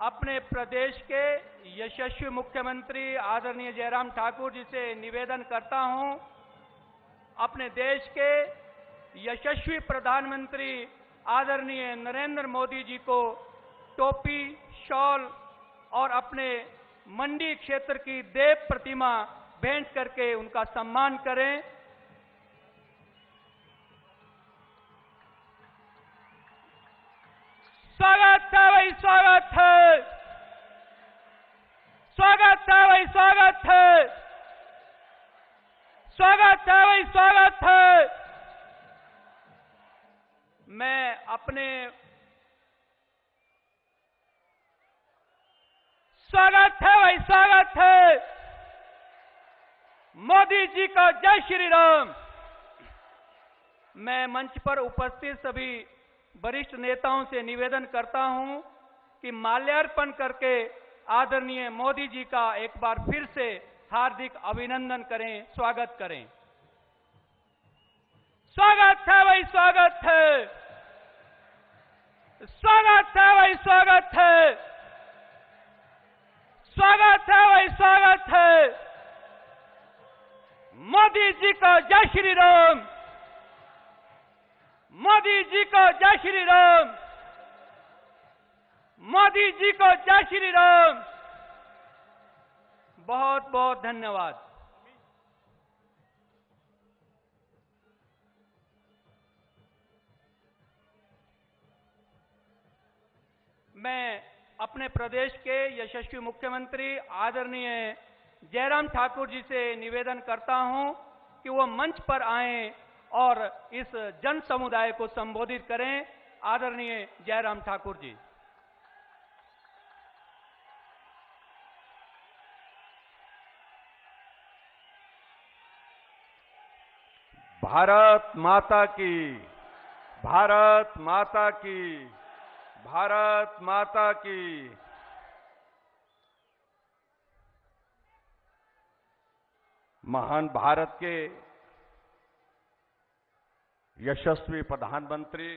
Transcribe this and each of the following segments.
अपने प्रदेश के यशस्वी मुख्यमंत्री आदरणीय जयराम ठाकुर जी से निवेदन करता हूं, अपने देश के यशस्वी प्रधानमंत्री आदरणीय नरेंद्र मोदी जी को टोपी, शॉल और अपने मंडी क्षेत्र की देव प्रतिमा भेंट करके उनका सम्मान करें। स्वागत है भाई, स्वागत है, स्वागत है भाई, स्वागत है, स्वागत है भाई, स्वागत है। मैं अपने स्वागत है भाई, स्वागत है। मोदी जी का जय श्री राम। मैं मंच पर उपस्थित सभी वरिष्ठ नेताओं से निवेदन करता हूं कि माल्यार्पण करके आदरणीय मोदी जी का एक बार फिर से हार्दिक अभिनंदन करें, स्वागत करें। स्वागत है भाई, स्वागत है, स्वागत है भाई, स्वागत है, स्वागत है भाई, स्वागत है। मोदी जी को जय श्री राम, मोदी जी को जय श्री राम, मोदी जी को जय श्री राम। बहुत बहुत धन्यवाद। मैं अपने प्रदेश के यशस्वी मुख्यमंत्री आदरणीय जयराम ठाकुर जी से निवेदन करता हूं कि वो मंच पर आएं और इस जन समुदाय को संबोधित करें। आदरणीय जयराम ठाकुर जी। भारत माता की, भारत माता की, भारत माता की। महान भारत के यशस्वी प्रधानमंत्री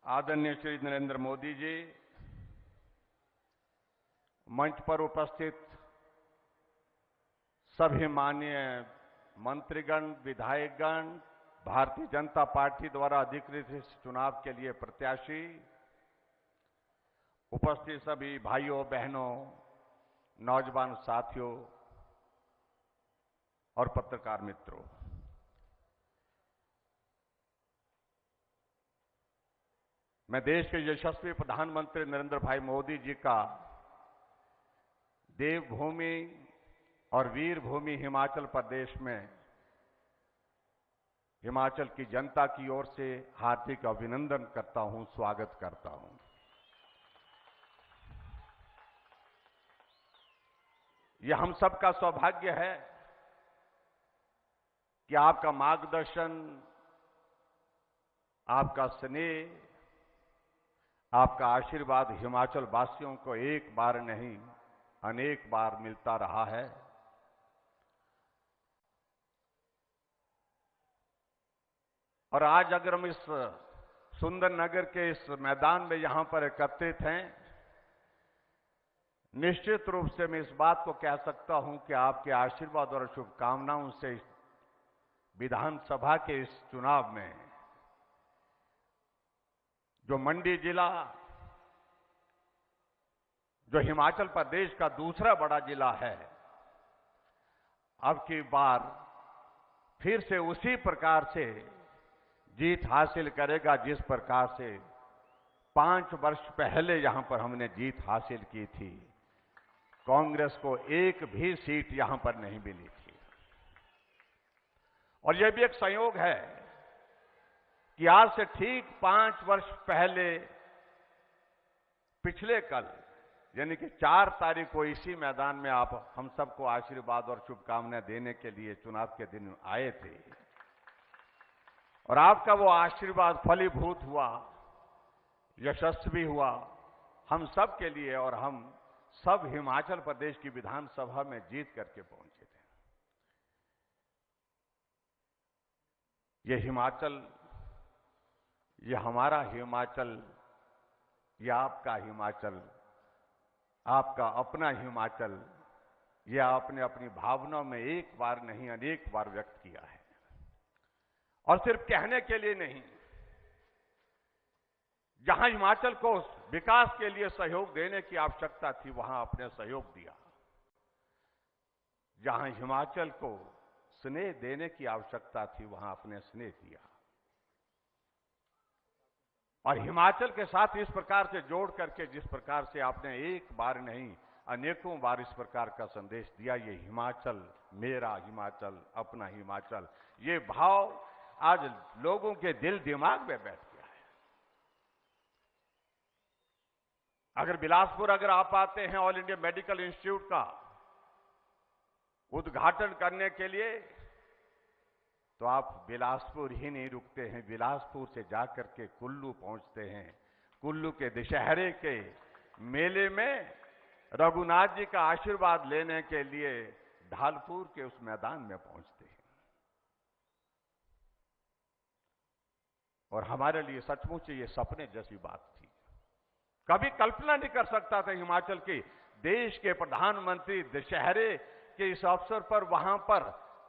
आदरणीय श्री नरेंद्र मोदी जी, मंच पर उपस्थित सभी माननीय मंत्रीगण, विधायकगण, भारतीय जनता पार्टी द्वारा अधिकृत इस चुनाव के लिए प्रत्याशी, उपस्थित सभी भाइयों बहनों, नौजवान साथियों और पत्रकार मित्रों, मैं देश के यशस्वी प्रधानमंत्री नरेंद्र भाई मोदी जी का देवभूमि और वीरभूमि हिमाचल प्रदेश में हिमाचल की जनता की ओर से हार्दिक अभिनंदन करता हूं, स्वागत करता हूं। यह हम सबका सौभाग्य है कि आपका मार्गदर्शन, आपका स्नेह, आपका आशीर्वाद हिमाचल वासियों को एक बार नहीं अनेक बार मिलता रहा है। और आज अगर हम इस सुंदर नगर के इस मैदान में यहां पर एकत्रित हैं, निश्चित रूप से मैं इस बात को कह सकता हूं कि आपके आशीर्वाद और शुभकामनाओं से विधानसभा के इस चुनाव में जो मंडी जिला, जो हिमाचल प्रदेश का दूसरा बड़ा जिला है, अब की बार फिर से उसी प्रकार से जीत हासिल करेगा जिस प्रकार से 5 वर्ष पहले यहां पर हमने जीत हासिल की थी। कांग्रेस को एक भी सीट यहां पर नहीं मिली थी। और यह भी एक संयोग है कि आज से ठीक 5 वर्ष पहले पिछले कल यानी कि 4 तारीख को इसी मैदान में आप हम सबको आशीर्वाद और शुभकामनाएं देने के लिए चुनाव के दिन आए थे और आपका वो आशीर्वाद फलीभूत हुआ, यशस्वी हुआ हम सब के लिए और हम सब हिमाचल प्रदेश की विधानसभा में जीत करके पहुंचे थे। ये हिमाचल, ये हमारा हिमाचल यह आपका हिमाचल, आपका अपना हिमाचल, यह आपने अपनी भावनाओं में एक बार नहीं अनेक बार व्यक्त किया है। और सिर्फ कहने के लिए नहीं, जहां हिमाचल को विकास के लिए सहयोग देने की आवश्यकता थी वहां आपने सहयोग दिया, जहां हिमाचल को स्नेह देने की आवश्यकता थी वहां आपने स्नेह दिया। और हिमाचल के साथ इस प्रकार से जोड़ करके जिस प्रकार से आपने एक बार नहीं अनेकों बार इस प्रकार का संदेश दिया, ये हिमाचल मेरा हिमाचल, अपना हिमाचल, ये भाव आज लोगों के दिल दिमाग में बैठ गया है। अगर बिलासपुर आप आते हैं ऑल इंडिया मेडिकल इंस्टीट्यूट का उद्घाटन करने के लिए, तो आप बिलासपुर ही नहीं रुकते हैं, बिलासपुर से जाकर के कुल्लू पहुंचते हैं। कुल्लू के दशहरे के मेले में रघुनाथ जी का आशीर्वाद लेने के लिए ढालपुर के उस मैदान में पहुंचते हैं। और हमारे लिए सचमुच ये सपने जैसी बात थी। कभी कल्पना नहीं कर सकता था हिमाचल के देश के प्रधानमंत्री दशहरे के इस अवसर पर वहां पर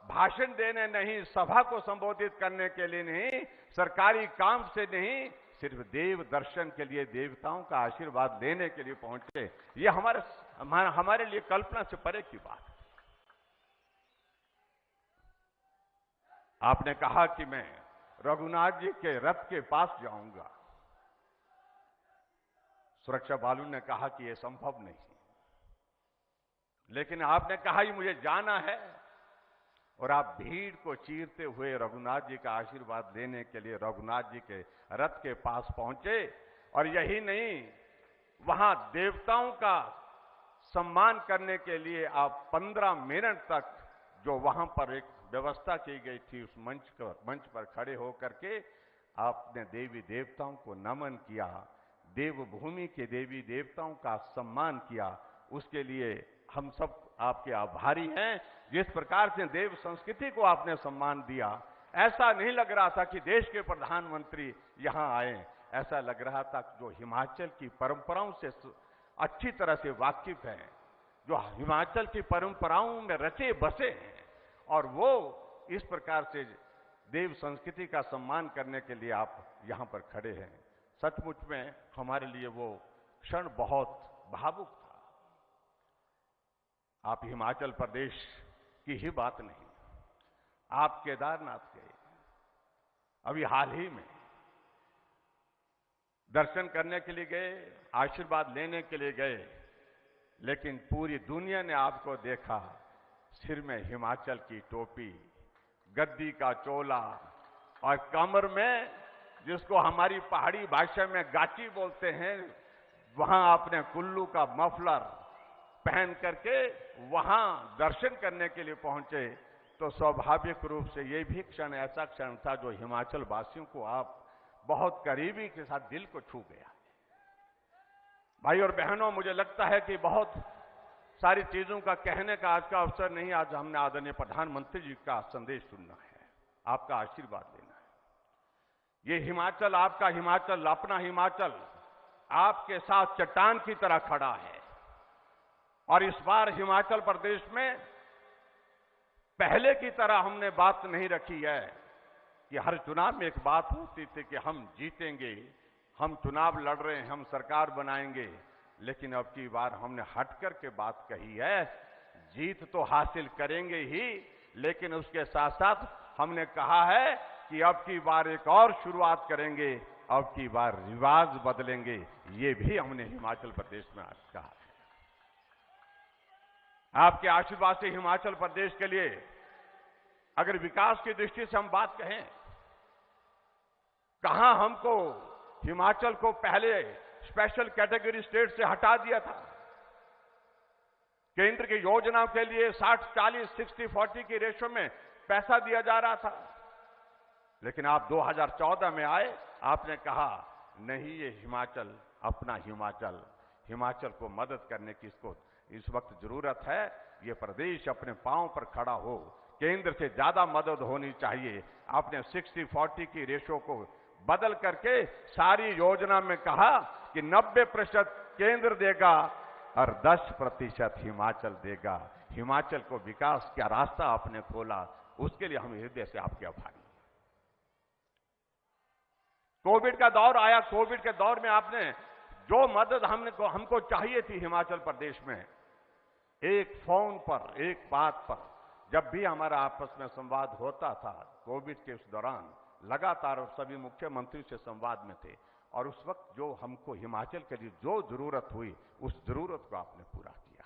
भाषण देने नहीं, सभा को संबोधित करने के लिए नहीं, सरकारी काम से नहीं, सिर्फ देव दर्शन के लिए, देवताओं का आशीर्वाद लेने के लिए पहुंचे। ये हमारे लिए कल्पना से परे की बात है। आपने कहा कि मैं रघुनाथ जी के रथ के पास जाऊंगा। सुरक्षा बालू ने कहा कि यह संभव नहीं, लेकिन आपने कहा कि मुझे जाना है, और आप भीड़ को चीरते हुए रघुनाथ जी का आशीर्वाद लेने के लिए रघुनाथ जी के रथ के पास पहुंचे। और यही नहीं, वहां देवताओं का सम्मान करने के लिए आप 15 मिनट तक जो वहां पर एक व्यवस्था की गई थी, उस मंच पर खड़े होकर के आपने देवी देवताओं को नमन किया, देवभूमि के देवी देवताओं का सम्मान किया। उसके लिए हम सब आपके आभारी हैं। जिस प्रकार से देव संस्कृति को आपने सम्मान दिया, ऐसा नहीं लग रहा था कि देश के प्रधानमंत्री यहां आए, ऐसा लग रहा था जो हिमाचल की परंपराओं से अच्छी तरह से वाकिफ हैं, जो हिमाचल की परंपराओं में रचे बसे हैं, और वो इस प्रकार से देव संस्कृति का सम्मान करने के लिए आप यहां पर खड़े हैं। सचमुच में हमारे लिए वो क्षण बहुत भावुक था। आप हिमाचल प्रदेश की ही बात नहीं, आप केदारनाथ गए, अभी हाल ही में दर्शन करने के लिए गए, आशीर्वाद लेने के लिए गए, लेकिन पूरी दुनिया ने आपको देखा सिर में हिमाचल की टोपी, गद्दी का चोला और कमर में, जिसको हमारी पहाड़ी भाषा में गाची बोलते हैं, वहां आपने कुल्लू का मफलर पहन करके वहां दर्शन करने के लिए पहुंचे। तो स्वाभाविक रूप से ये भी क्षण ऐसा क्षण था जो हिमाचल वासियों को आप बहुत करीबी के साथ दिल को छू गया। भाई और बहनों, मुझे लगता है कि बहुत सारी चीजों का कहने का आज का अवसर नहीं, आज हमने आदरणीय प्रधानमंत्री जी का संदेश सुनना है, आपका आशीर्वाद लेना है। ये हिमाचल, आपका हिमाचल, अपना हिमाचल आपके साथ चट्टान की तरह खड़ा है। और इस बार हिमाचल प्रदेश में पहले की तरह हमने बात नहीं रखी है कि हर चुनाव में एक बात होती थी कि हम जीतेंगे, हम चुनाव लड़ रहे हैं, हम सरकार बनाएंगे। लेकिन अब की बार हमने हटकर के बात कही है, जीत तो हासिल करेंगे ही, लेकिन उसके साथ साथ हमने कहा है कि अब की बार एक और शुरुआत करेंगे, अब की बार रिवाज बदलेंगे। ये भी हमने हिमाचल प्रदेश में आज कहा है। आपके आशीर्वाद से हिमाचल प्रदेश के लिए अगर विकास की दृष्टि से हम बात कहें, कहां हमको हिमाचल को पहले स्पेशल कैटेगरी स्टेट से हटा दिया था। केंद्र की योजनाओं के लिए 60-40, 60-40 की रेशो में पैसा दिया जा रहा था, लेकिन आप 2014 में आए, आपने कहा नहीं, ये हिमाचल अपना हिमाचल, हिमाचल को मदद करने की इसको इस वक्त जरूरत है। ये प्रदेश अपने पांव पर खड़ा हो, केंद्र से ज्यादा मदद होनी चाहिए। आपने 60-40 की रेशो को बदल करके सारी योजना में कहा कि 90% केंद्र देगा और 10% हिमाचल देगा। हिमाचल को विकास का रास्ता आपने खोला, उसके लिए हम हृदय से आपके आभारी हैं। कोविड का दौर आया, कोविड के दौर में आपने जो मदद हमको चाहिए थी हिमाचल प्रदेश में, एक फोन पर, एक बात पर जब भी हमारा आपस में संवाद होता था, कोविड के उस दौरान लगातार सभी मुख्यमंत्री से संवाद में थे, और उस वक्त जो हमको हिमाचल के लिए जो जरूरत हुई, उस जरूरत को आपने पूरा किया।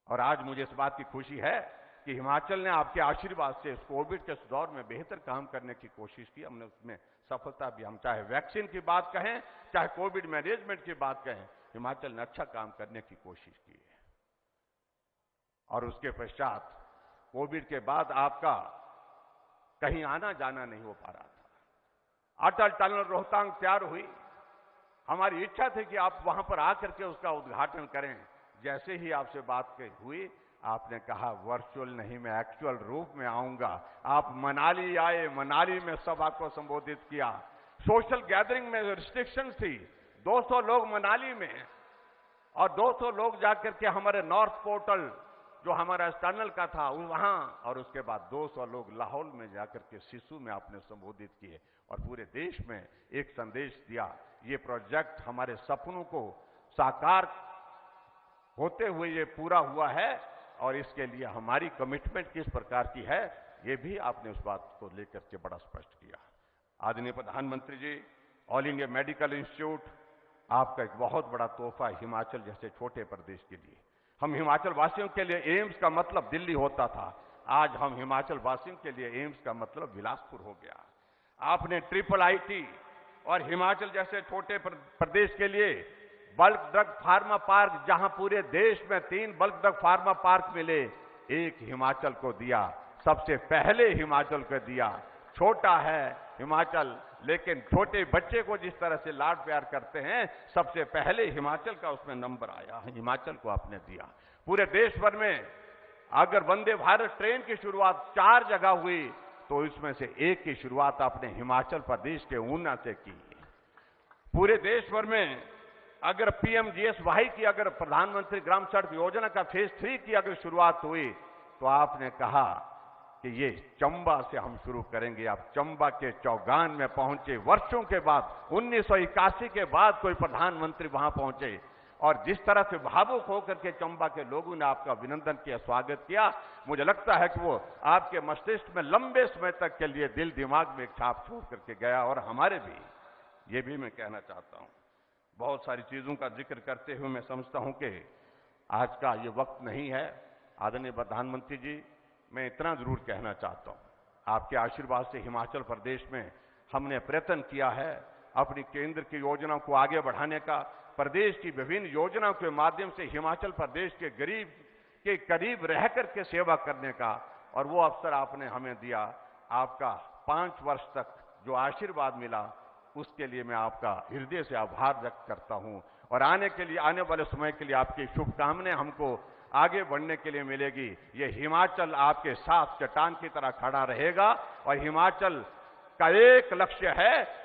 और आज मुझे इस बात की खुशी है कि हिमाचल ने आपके आशीर्वाद से इस कोविड के दौर में बेहतर काम करने की कोशिश की। हमने उसमें सफलता भी, हम चाहे वैक्सीन की बात कहें, चाहे कोविड मैनेजमेंट की बात कहें, हिमाचल ने अच्छा काम करने की कोशिश की है। और उसके पश्चात कोविड के बाद आपका कहीं आना जाना नहीं हो पा रहा था। अटल टनल रोहतांग तैयार हुई, हमारी इच्छा थी कि आप वहां पर आकर के उसका उद्घाटन करें। जैसे ही आपसे बात हुई, आपने कहा वर्चुअल नहीं, मैं एक्चुअल रूप में आऊंगा। आप मनाली आए, मनाली में सभा को संबोधित किया। सोशल गैदरिंग में रिस्ट्रिक्शन थी, 200 लोग मनाली में और 200 लोग जाकर के हमारे नॉर्थ पोर्टल जो हमारा टनल का था वहां, और उसके बाद 200 लोग लाहौल में जाकर के सिसु में आपने संबोधित किए और पूरे देश में एक संदेश दिया। ये प्रोजेक्ट हमारे सपनों को साकार होते हुए ये पूरा हुआ है, और इसके लिए हमारी कमिटमेंट किस प्रकार की है, ये भी आपने उस बात को लेकर के बड़ा स्पष्ट किया। आदरणीय प्रधानमंत्री जी, ऑल इंडिया मेडिकल इंस्टीट्यूट आपका एक बहुत बड़ा तोहफा है हिमाचल जैसे छोटे प्रदेश के लिए। हम हिमाचल वासियों के लिए एम्स का मतलब दिल्ली होता था, आज हम हिमाचल वासियों के लिए एम्स का मतलब बिलासपुर हो गया। आपने ट्रिपल आईटी और हिमाचल जैसे छोटे प्रदेश के लिए बल्क ड्रग फार्मा पार्क, जहां पूरे देश में 3 बल्क ड्रग फार्मा पार्क मिले, एक हिमाचल को दिया, सबसे पहले हिमाचल को दिया। छोटा है हिमाचल, लेकिन छोटे बच्चे को जिस तरह से लाड प्यार करते हैं, सबसे पहले हिमाचल का उसमें नंबर आया, हिमाचल को आपने दिया। पूरे देश भर में अगर वंदे भारत ट्रेन की शुरुआत 4 जगह हुई, तो इसमें से एक की शुरुआत आपने हिमाचल प्रदेश के ऊना से की। पूरे देश भर में अगर पीएमजीएसवाई की, अगर प्रधानमंत्री ग्राम सड़क योजना का फेज 3 की अगर शुरुआत हुई, तो आपने कहा कि ये चंबा से हम शुरू करेंगे। आप चंबा के चौगान में पहुंचे, वर्षों के बाद, 1981 के बाद कोई प्रधानमंत्री वहां पहुंचे, और जिस तरह से भावुक होकर के चंबा के लोगों ने आपका अभिनंदन किया, स्वागत किया, मुझे लगता है कि वो आपके मस्तिष्क में लंबे समय तक के लिए दिल दिमाग में एक छाप छोड़ करके गया। और हमारे भी, ये भी मैं कहना चाहता हूं, बहुत सारी चीजों का जिक्र करते हुए मैं समझता हूं कि आज का ये वक्त नहीं है। आदरणीय प्रधानमंत्री जी, मैं इतना जरूर कहना चाहता हूं, आपके आशीर्वाद से हिमाचल प्रदेश में हमने प्रयत्न किया है अपनी केंद्र की योजनाओं को आगे बढ़ाने का, प्रदेश की विभिन्न योजनाओं के माध्यम से हिमाचल प्रदेश के गरीब के करीब रह करके सेवा करने का, और वो अवसर आपने हमें दिया। आपका 5 वर्ष तक जो आशीर्वाद मिला, उसके लिए मैं आपका हृदय से आभार व्यक्त करता हूं, और आने वाले समय के लिए आपकी शुभकामनाएं हमको आगे बढ़ने के लिए मिलेगी। ये हिमाचल आपके साथ चट्टान की तरह खड़ा रहेगा, और हिमाचल का एक लक्ष्य है,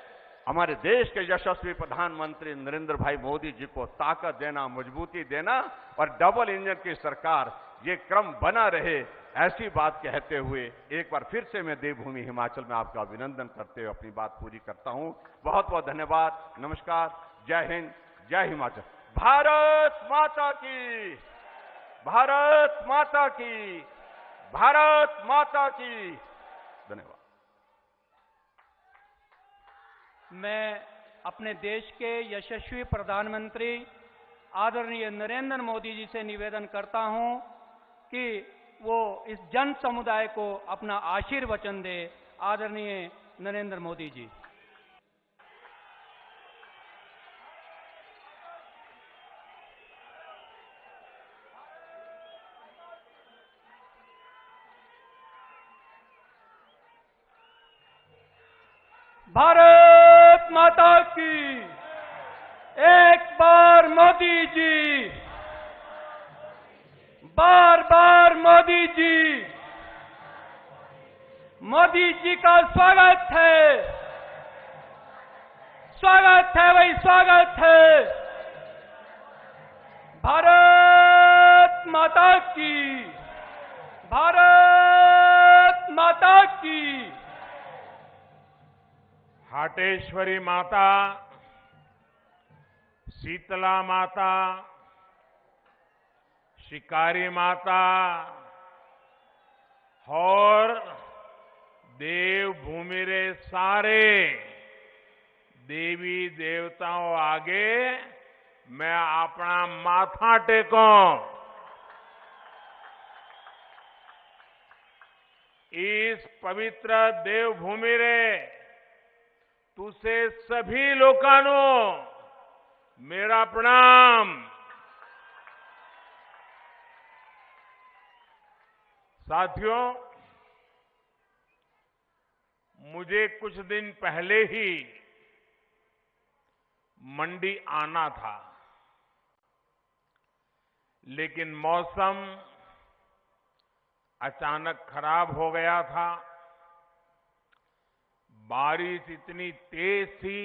हमारे देश के यशस्वी प्रधानमंत्री नरेंद्र भाई मोदी जी को ताकत देना, मजबूती देना, और डबल इंजन की सरकार, ये क्रम बना रहे, ऐसी बात कहते हुए एक बार फिर से मैं देवभूमि हिमाचल में आपका अभिनंदन करते हुए अपनी बात पूरी करता हूं। बहुत बहुत धन्यवाद, नमस्कार, जय हिंद, जय हिमाचल। भारत माता की, भारत माता की, भारत माता की। धन्यवाद। मैं अपने देश के यशस्वी प्रधानमंत्री आदरणीय नरेंद्र मोदी जी से निवेदन करता हूं कि वो इस जन समुदाय को अपना आशीर्वचन दे। आदरणीय नरेंद्र मोदी जी। भारत माता की। एक बार मोदी जी, बार बार मोदी जी। मोदी जी का स्वागत है, स्वागत है भाई, स्वागत है। भारत माता की, भारत माता की। हाटेश्वरी माता, शीतला माता, शिकारी माता और देवभूमि रे सारे देवी देवताओं आगे मैं अपना माथा टेको। इस पवित्र देवभूमि रे तुसे सभी लोकानो मेरा प्रणाम। साथियों, मुझे कुछ दिन पहले ही मंडी आना था, लेकिन मौसम अचानक खराब हो गया था। बारिश इतनी तेज थी,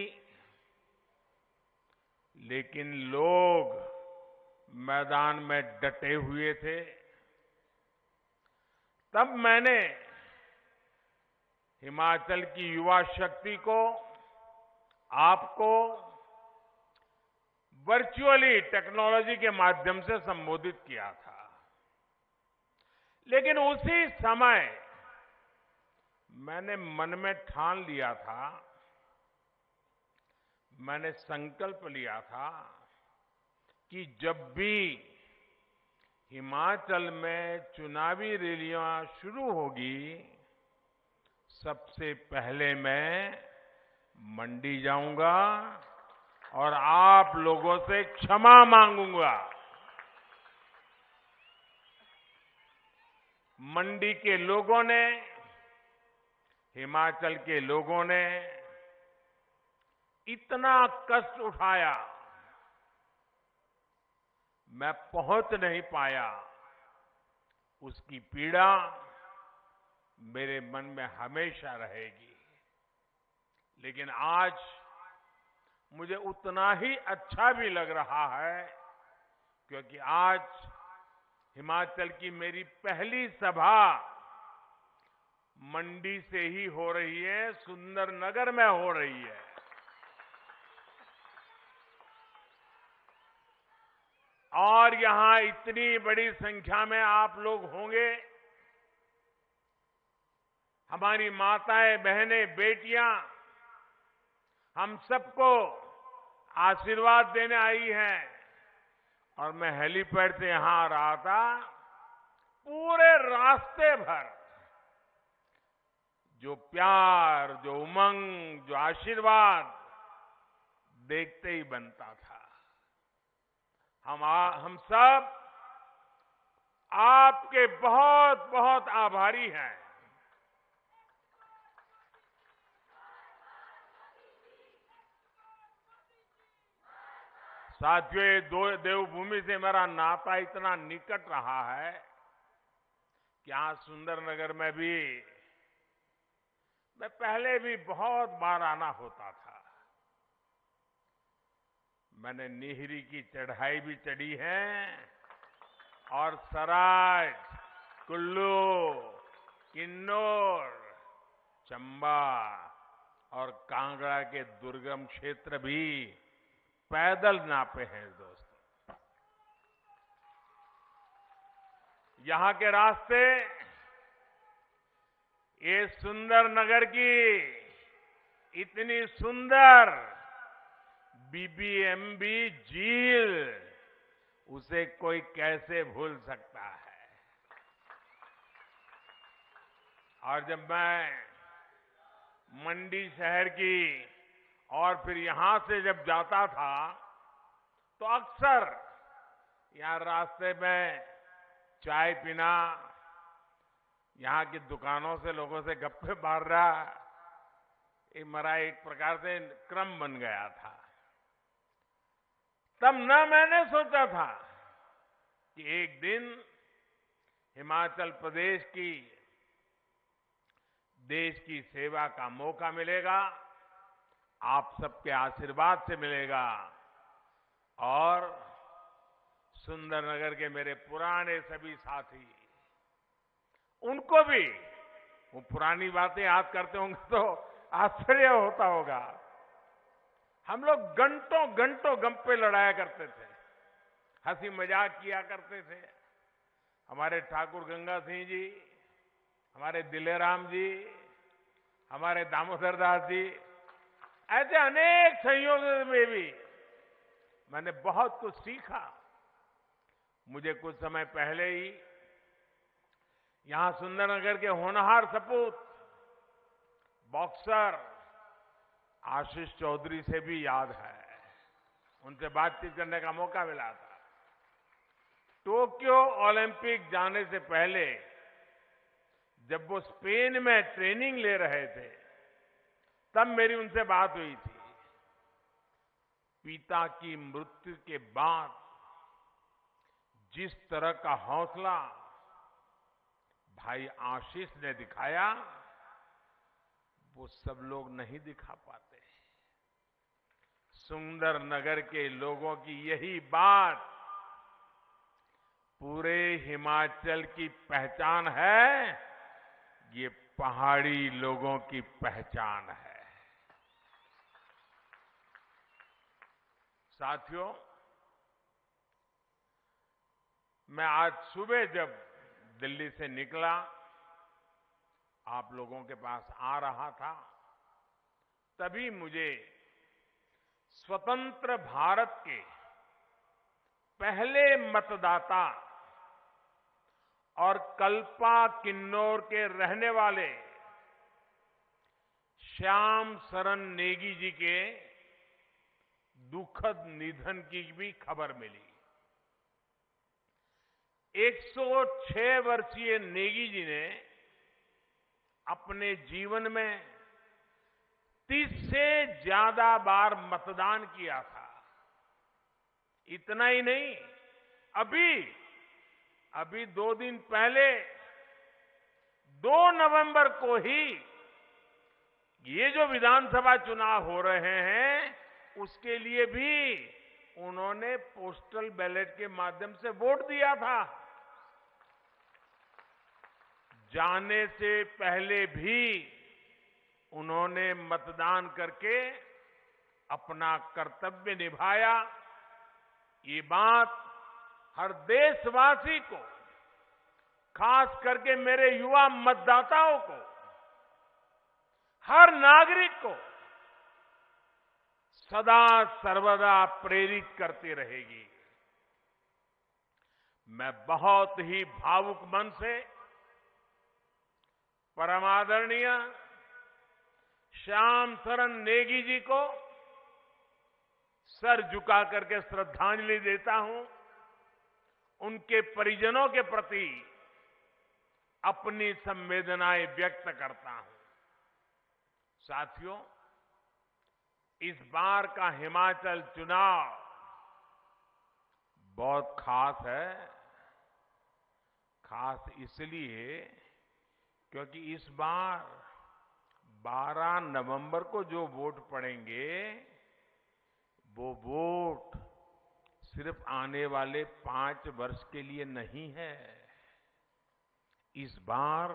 लेकिन लोग मैदान में डटे हुए थे। तब मैंने हिमाचल की युवा शक्ति को, आपको वर्चुअली टेक्नोलॉजी के माध्यम से संबोधित किया था। लेकिन उसी समय मैंने मन में ठान लिया था, मैंने संकल्प लिया था कि जब भी हिमाचल में चुनावी रैलियां शुरू होगी, सबसे पहले मैं मंडी जाऊंगा और आप लोगों से क्षमा मांगूंगा। मंडी के लोगों ने, हिमाचल के लोगों ने इतना कष्ट उठाया, मैं पहुंच नहीं पाया। उसकी पीड़ा मेरे मन में हमेशा रहेगी। लेकिन आज मुझे उतना ही अच्छा भी लग रहा है, क्योंकि आज हिमाचल की मेरी पहली सभा मंडी से ही हो रही है, सुंदरनगर में हो रही है। और यहां इतनी बड़ी संख्या में आप लोग होंगे। हमारी माताएं, बहनें, बेटियां हम सबको आशीर्वाद देने आई हैं। और मैं हेलीपैड से यहां आ रहा था, पूरे रास्ते भर जो प्यार, जो उमंग, जो आशीर्वाद देखते ही बनता था। हम सब आपके बहुत बहुत आभारी हैं। साथियों, ये देवभूमि से मेरा नाता इतना निकट रहा है कि आज सुंदरनगर में भी मैं पहले भी बहुत बार आना होता था। मैंने निहरी की चढ़ाई भी चढ़ी है और सराय, कुल्लू, किन्नौर, चंबा और कांगड़ा के दुर्गम क्षेत्र भी पैदल नापे हैं दोस्तों। यहां के रास्ते, ये सुंदरनगर की इतनी सुंदर बीबीएमबी झील, उसे कोई कैसे भूल सकता है। और जब मैं मंडी शहर की और फिर यहां से जब जाता था, तो अक्सर यहां रास्ते में चाय पीना, यहां की दुकानों से लोगों से गप्पे मारना, ये मेरा एक प्रकार से क्रम बन गया था। तब न मैंने सोचा था कि एक दिन हिमाचल प्रदेश की देश की सेवा का मौका मिलेगा, आप सबके आशीर्वाद से मिलेगा और सुंदरनगर के मेरे पुराने सभी साथी, उनको भी वो पुरानी बातें याद करते होंगे तो आश्चर्य होता होगा। हम लोग घंटों घंटों गप्पे लड़ाया करते थे, हंसी मजाक किया करते थे। हमारे ठाकुर गंगा सिंह जी, हमारे दिलेराम जी, हमारे दामोदर दास जी, ऐसे अनेक संयोजनों में भी मैंने बहुत कुछ सीखा। मुझे कुछ समय पहले ही यहां सुंदरनगर के होनहार सपूत बॉक्सर आशीष चौधरी से भी याद है, उनसे बातचीत करने का मौका मिला था। टोक्यो ओलंपिक जाने से पहले जब वो स्पेन में ट्रेनिंग ले रहे थे, तब मेरी उनसे बात हुई थी। पिता की मृत्यु के बाद जिस तरह का हौसला भाई आशीष ने दिखाया, वो सब लोग नहीं दिखा पाते। सुंदरनगर के लोगों की यही बात पूरे हिमाचल की पहचान है, ये पहाड़ी लोगों की पहचान है। साथियों, मैं आज सुबह जब दिल्ली से निकला, आप लोगों के पास आ रहा था, तभी मुझे स्वतंत्र भारत के पहले मतदाता और कल्पा किन्नौर के रहने वाले श्याम शरण नेगी जी के दुखद निधन की भी खबर मिली। 106 वर्षीय नेगी जी ने अपने जीवन में 30 से ज्यादा बार मतदान किया था। इतना ही नहीं, अभी 2 दिन पहले 2 नवंबर को ही ये जो विधानसभा चुनाव हो रहे हैं, उसके लिए भी उन्होंने पोस्टल बैलेट के माध्यम से वोट दिया था। जाने से पहले भी उन्होंने मतदान करके अपना कर्तव्य निभाया। ये बात हर देशवासी को, खास करके मेरे युवा मतदाताओं को, हर नागरिक को सदा सर्वदा प्रेरित करती रहेगी। मैं बहुत ही भावुक मन से परम आदरणीय श्याम शरण नेगी जी को सर झुका करके श्रद्धांजलि देता हूं। उनके परिजनों के प्रति अपनी संवेदनाएं व्यक्त करता हूं। साथियों, इस बार का हिमाचल चुनाव बहुत खास है। खास इसलिए क्योंकि इस बार 12 नवंबर को जो वोट पड़ेंगे, वो वोट सिर्फ आने वाले 5 वर्ष के लिए नहीं है। इस बार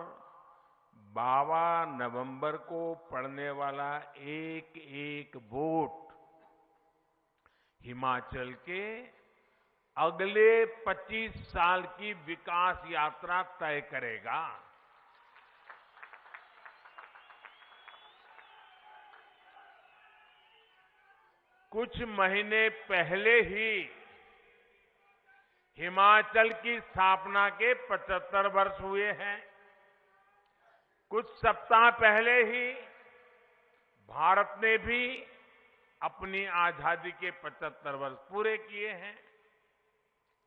12 नवंबर को पड़ने वाला एक एक वोट हिमाचल के अगले 25 साल की विकास यात्रा तय करेगा। कुछ महीने पहले ही हिमाचल की स्थापना के 75 वर्ष हुए हैं। कुछ सप्ताह पहले ही भारत ने भी अपनी आजादी के 75 वर्ष पूरे किए हैं।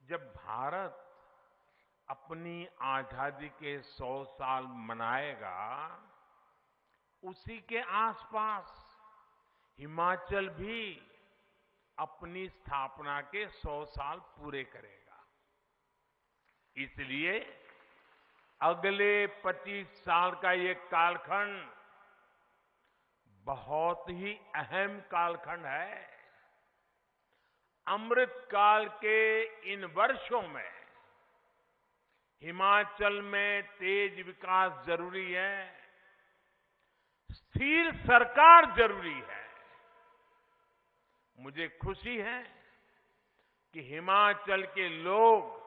जब भारत अपनी आजादी के 100 साल मनाएगा, उसी के आसपास हिमाचल भी अपनी स्थापना के 100 साल पूरे करेगा। इसलिए अगले 25 साल का ये कालखंड बहुत ही अहम कालखंड है। अमृत काल के इन वर्षों में हिमाचल में तेज विकास जरूरी है, स्थिर सरकार जरूरी है। मुझे खुशी है कि हिमाचल के लोग,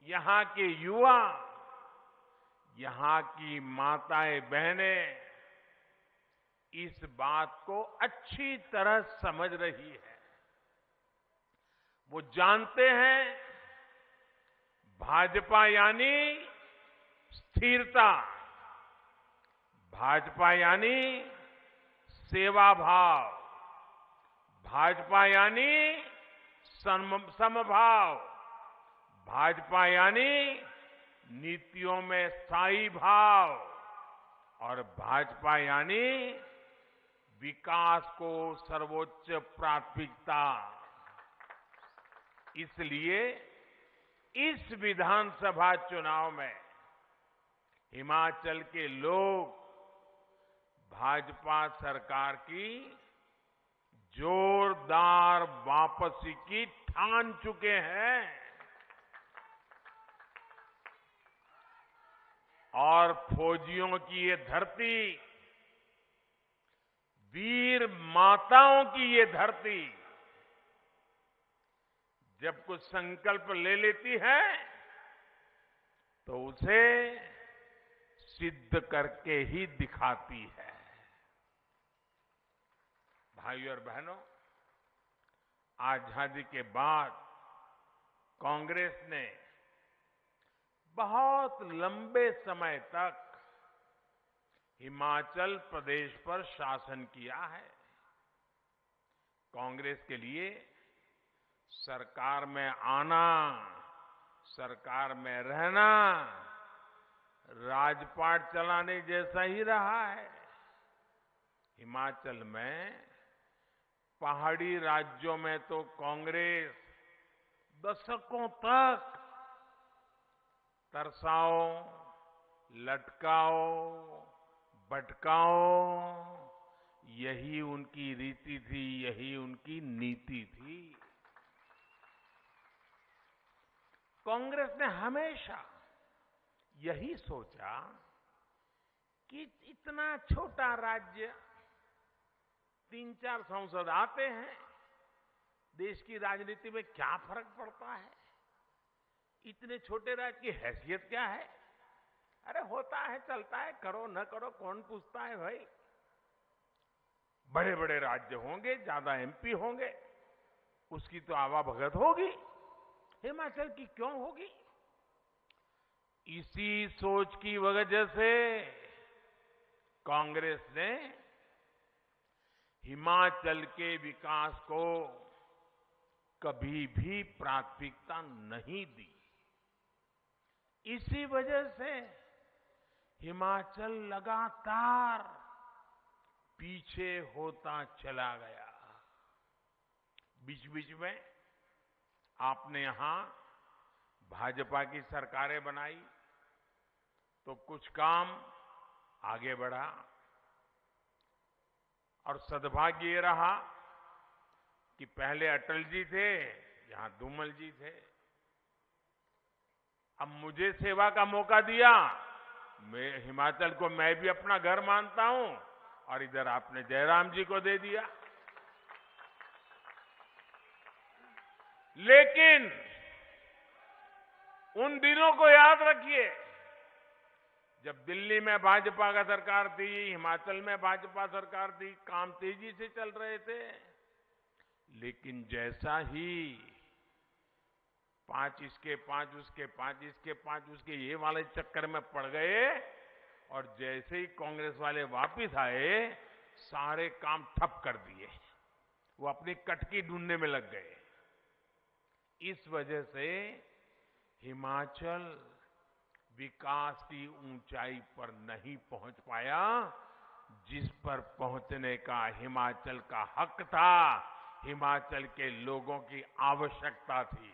यहां के युवा, यहां की माताएं बहनें इस बात को अच्छी तरह समझ रही है। वो जानते हैं भाजपा यानी स्थिरता, भाजपा यानी सेवा भाव, भाजपा यानी समभाव, भाजपा यानी नीतियों में स्थायी भाव और भाजपा यानी विकास को सर्वोच्च प्राथमिकता। इसलिए इस विधानसभा चुनाव में हिमाचल के लोग भाजपा सरकार की जोरदार वापसी की ठान चुके हैं और फौजियों की ये धरती, वीर माताओं की ये धरती जब कुछ संकल्प ले लेती है तो उसे सिद्ध करके ही दिखाती है। भाइयों और बहनों, आजादी के बाद कांग्रेस ने बहुत लंबे समय तक हिमाचल प्रदेश पर शासन किया है। कांग्रेस के लिए सरकार में आना, सरकार में रहना राजपाट चलाने जैसा ही रहा है। हिमाचल में पहाड़ी राज्यों में तो कांग्रेस दशकों तक तरसाओ, लटकाओ, भटकाओ, यही उनकी रीति थी, यही उनकी नीति थी। कांग्रेस ने हमेशा यही सोचा कि इतना छोटा राज्य, 3-4 सांसद आते हैं, देश की राजनीति में क्या फर्क पड़ता है? इतने छोटे राज्य की हैसियत क्या है? अरे होता है, चलता है, करो न करो कौन पूछता है भाई। बड़े बड़े राज्य होंगे, ज्यादा एमपी होंगे, उसकी तो आवाभगत होगी, हिमाचल की क्यों होगी? इसी सोच की वजह से कांग्रेस ने हिमाचल के विकास को कभी भी प्राथमिकता नहीं दी। इसी वजह से हिमाचल लगातार पीछे होता चला गया। बीच बीच में आपने यहां भाजपा की सरकारें बनाई तो कुछ काम आगे बढ़ा और सद्भाग्य ये रहा कि पहले अटल जी थे, यहां धूमल जी थे। अब मुझे सेवा का मौका दिया, मैं हिमाचल को मैं भी अपना घर मानता हूं और इधर आपने जयराम जी को दे दिया। लेकिन उन दिनों को याद रखिए जब दिल्ली में भाजपा का सरकार थी, हिमाचल में भाजपा सरकार थी, काम तेजी से चल रहे थे। लेकिन जैसा ही 5 इसके 5 उसके 5 इसके 5 उसके ये वाले चक्कर में पड़ गए और जैसे ही कांग्रेस वाले वापिस आए, सारे काम ठप कर दिए। वो अपनी कटकी ढूंढने में लग गए। इस वजह से हिमाचल विकास की ऊंचाई पर नहीं पहुंच पाया, जिस पर पहुंचने का हिमाचल का हक था, हिमाचल के लोगों की आवश्यकता थी।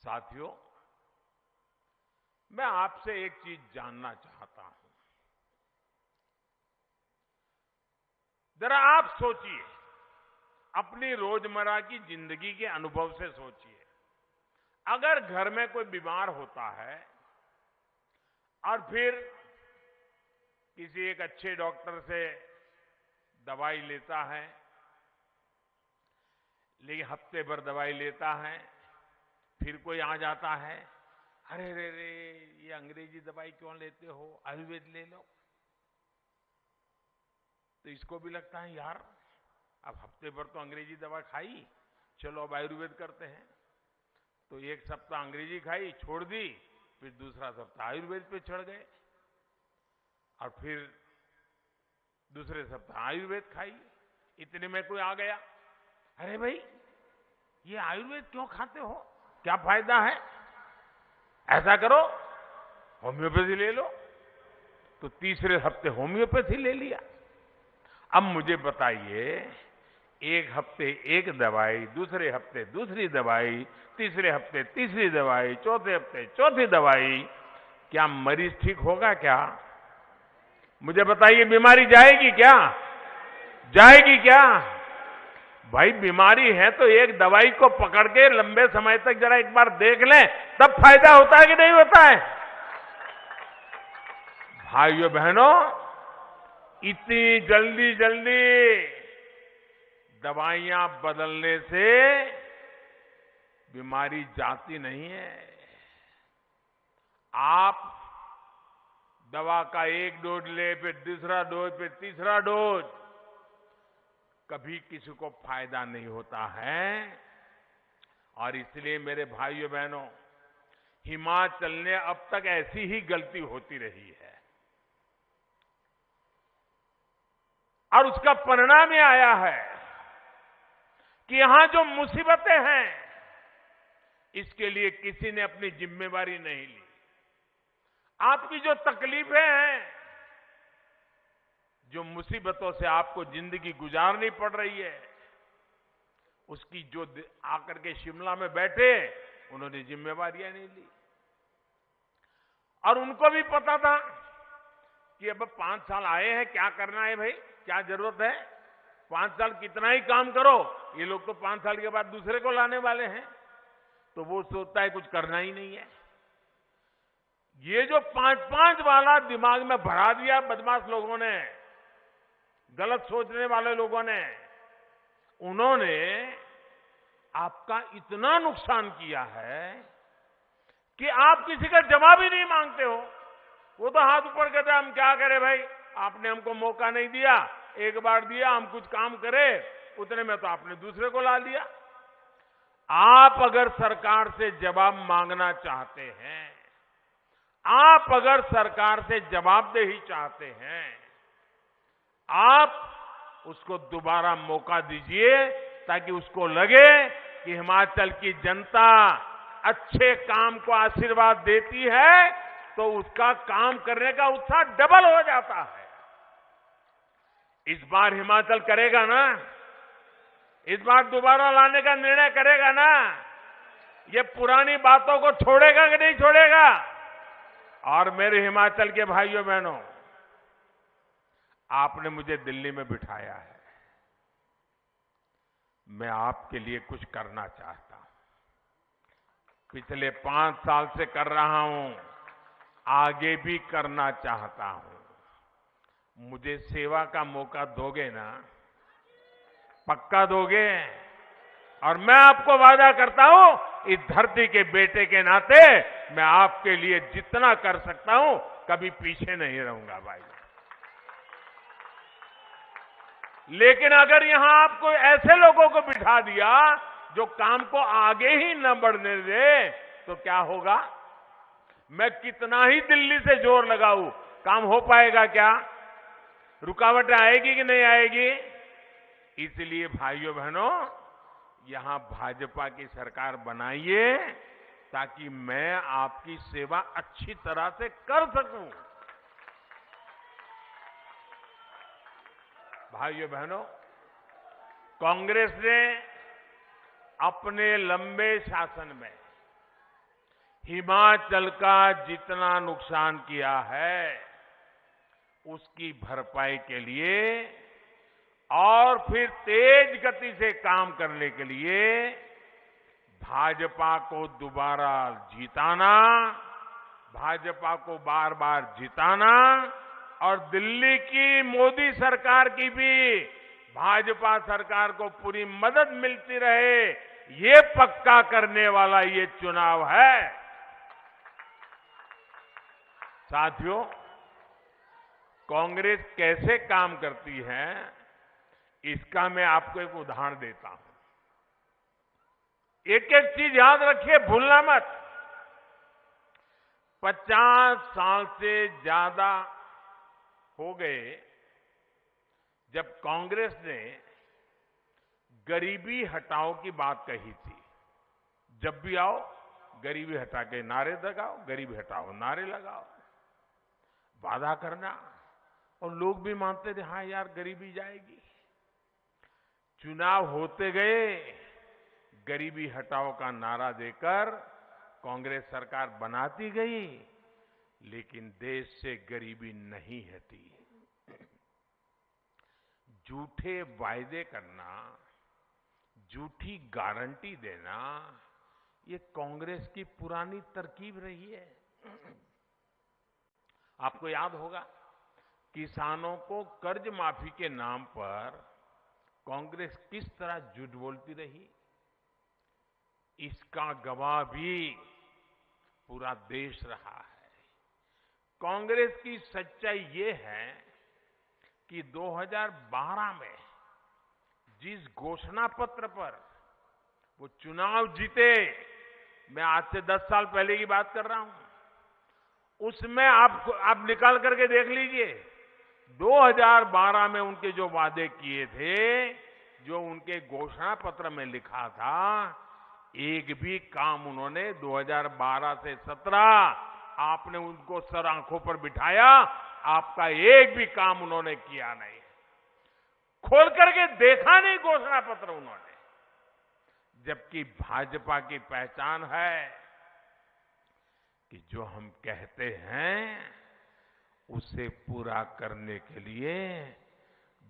साथियों, मैं आपसे एक चीज जानना चाहता हूं। जरा आप सोचिए, अपनी रोजमर्रा की जिंदगी के अनुभव से सोचिए। अगर घर में कोई बीमार होता है और फिर किसी एक अच्छे डॉक्टर से दवाई लेता है, लेकिन हफ्ते भर दवाई लेता है, फिर कोई आ जाता है, अरे रे रे ये अंग्रेजी दवाई क्यों लेते हो, आयुर्वेद ले लो। तो इसको भी लगता है यार अब हफ्ते भर तो अंग्रेजी दवा खाई, चलो अब आयुर्वेद करते हैं। तो एक सप्ताह अंग्रेजी खाई, छोड़ दी, फिर दूसरा सप्ताह आयुर्वेद पे चढ़ गए, और फिर दूसरे सप्ताह आयुर्वेद खाई। इतने में कोई आ गया, अरे भाई ये आयुर्वेद क्यों खाते हो, क्या फायदा है, ऐसा करो होम्योपैथी ले लो। तो तीसरे हफ्ते होम्योपैथी ले लिया। अब मुझे बताइए, एक हफ्ते एक दवाई, दूसरे हफ्ते दूसरी दवाई, तीसरे हफ्ते तीसरी दवाई, चौथे हफ्ते चौथी दवाई, क्या मरीज ठीक होगा क्या? मुझे बताइए, बीमारी जाएगी क्या? जाएगी क्या? भाई बीमारी है तो एक दवाई को पकड़ के लंबे समय तक जरा एक बार देख लें, तब फायदा होता है कि नहीं होता है? भाइयों बहनों, इतनी जल्दी जल्दी दवाइयां बदलने से बीमारी जाती नहीं है। आप दवा का एक डोज ले, फिर दूसरा डोज, फिर तीसरा डोज, कभी किसी को फायदा नहीं होता है। और इसलिए मेरे भाइयों बहनों, हिमाचल ने अब तक ऐसी ही गलती होती रही है, और उसका परिणाम ये आया है कि यहां जो मुसीबतें हैं, इसके लिए किसी ने अपनी जिम्मेवारी नहीं ली। आपकी जो तकलीफें हैं, जो मुसीबतों से आपको जिंदगी गुजारनी पड़ रही है, उसकी जो आकर के शिमला में बैठे, उन्होंने जिम्मेवारियां नहीं ली। और उनको भी पता था कि अब 5 साल आए हैं, क्या करना है भाई, क्या जरूरत है, 5 साल कितना ही काम करो, ये लोग तो 5 साल के बाद दूसरे को लाने वाले हैं। तो वो सोचता है कुछ करना ही नहीं है। ये जो 5-5 वाला दिमाग में भरा दिया बदमाश लोगों ने, गलत सोचने वाले लोगों ने, उन्होंने आपका इतना नुकसान किया है कि आप किसी का जवाब ही नहीं मांगते हो। वो तो हाथ ऊपर कहते हैं, हम क्या करें भाई, आपने हमको मौका नहीं दिया, एक बार दिया, हम कुछ काम करें, उतने में तो आपने दूसरे को ला लिया। आप अगर सरकार से जवाब मांगना चाहते हैं, आप अगर सरकार से जवाबदेही चाहते हैं, आप उसको दोबारा मौका दीजिए, ताकि उसको लगे कि हिमाचल की जनता अच्छे काम को आशीर्वाद देती है, तो उसका काम करने का उत्साह डबल हो जाता है। इस बार हिमाचल करेगा ना, इस बार दोबारा लाने का निर्णय करेगा ना, ये पुरानी बातों को छोड़ेगा कि नहीं छोड़ेगा? और मेरे हिमाचल के भाइयों बहनों, आपने मुझे दिल्ली में बिठाया है, मैं आपके लिए कुछ करना चाहता हूं। पिछले 5 साल से कर रहा हूं, आगे भी करना चाहता हूं। मुझे सेवा का मौका दोगे ना? पक्का दोगे? और मैं आपको वादा करता हूं, इस धरती के बेटे के नाते मैं आपके लिए जितना कर सकता हूं, कभी पीछे नहीं रहूंगा भाई। लेकिन अगर यहां आपको ऐसे लोगों को बिठा दिया जो काम को आगे ही न बढ़ने दे, तो क्या होगा? मैं कितना ही दिल्ली से जोर लगाऊं, काम हो पाएगा क्या? रुकावटें आएगी कि नहीं आएगी? इसलिए भाइयों बहनों, यहां भाजपा की सरकार बनाइए, ताकि मैं आपकी सेवा अच्छी तरह से कर सकूं। भाइयों बहनों, कांग्रेस ने अपने लंबे शासन में हिमाचल का जितना नुकसान किया है, उसकी भरपाई के लिए और फिर तेज गति से काम करने के लिए भाजपा को दोबारा जिताना, भाजपा को बार बार जिताना और दिल्ली की मोदी सरकार की भी भाजपा सरकार को पूरी मदद मिलती रहे, ये पक्का करने वाला ये चुनाव है। साथियों, कांग्रेस कैसे काम करती है इसका मैं आपको एक उदाहरण देता हूं। एक एक चीज याद रखिए, भूलना मत। 50 साल से ज्यादा हो गए जब कांग्रेस ने गरीबी हटाओ की बात कही थी। जब भी आओ गरीबी हटा के नारे लगाओ, गरीबी हटाओ नारे लगाओ, वादा करना, और लोग भी मानते थे हाँ यार गरीबी जाएगी। चुनाव होते गए, गरीबी हटाओ का नारा देकर कांग्रेस सरकार बनाती गई, लेकिन देश से गरीबी नहीं हटी। झूठे वायदे करना, झूठी गारंटी देना, ये कांग्रेस की पुरानी तरकीब रही है। आपको याद होगा, किसानों को कर्ज माफी के नाम पर कांग्रेस किस तरह झूठ बोलती रही, इसका गवाह भी पूरा देश रहा है। कांग्रेस की सच्चाई ये है कि 2012 में जिस घोषणा पत्र पर वो चुनाव जीते, मैं आज से 10 साल पहले की बात कर रहा हूं, उसमें आप निकाल करके देख लीजिए, 2012 में उनके जो वादे किए थे, जो उनके घोषणा पत्र में लिखा था, एक भी काम उन्होंने 2012 से 17 आपने उनको सर आंखों पर बिठाया, आपका एक भी काम उन्होंने किया नहीं, खोल करके देखा नहीं घोषणा पत्र उन्होंने। जबकि भाजपा की पहचान है कि जो हम कहते हैं उसे पूरा करने के लिए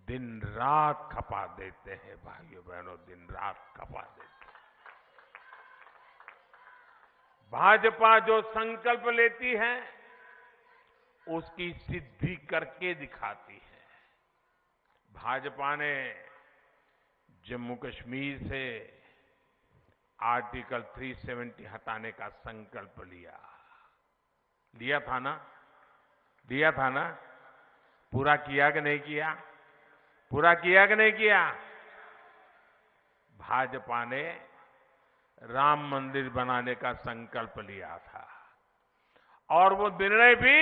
दिन रात खपा देते हैं। भाइयों बहनों, दिन रात खपा देते हैं। भाजपा जो संकल्प लेती है उसकी सिद्धि करके दिखाती है। भाजपा ने जम्मू कश्मीर से आर्टिकल 370 हटाने का संकल्प लिया था ना? पूरा किया कि नहीं किया? पूरा किया कि नहीं किया? भाजपा ने राम मंदिर बनाने का संकल्प लिया था, और वो निर्णय भी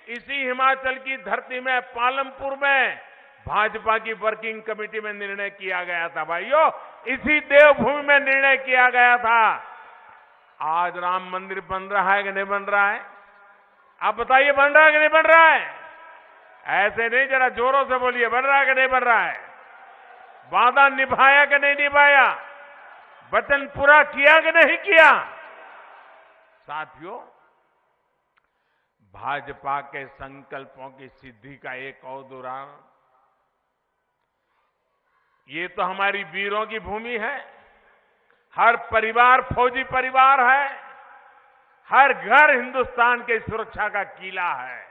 इसी हिमाचल की धरती में, पालमपुर में भाजपा की वर्किंग कमेटी में निर्णय किया गया था। भाइयों, इसी देवभूमि में निर्णय किया गया था। आज राम मंदिर बन रहा है कि नहीं बन रहा है? आप बताइए, बन रहा है कि नहीं बन रहा है? ऐसे नहीं, जरा जोरों से बोलिए, बन रहा है कि नहीं बन रहा है? वादा निभाया कि नहीं निभाया? वचन पूरा किया कि नहीं किया? साथियों, भाजपा के संकल्पों की सिद्धि का एक और उदाहरण, ये तो हमारी वीरों की भूमि है। हर परिवार फौजी परिवार है, हर घर हिंदुस्तान के सुरक्षा का किला है।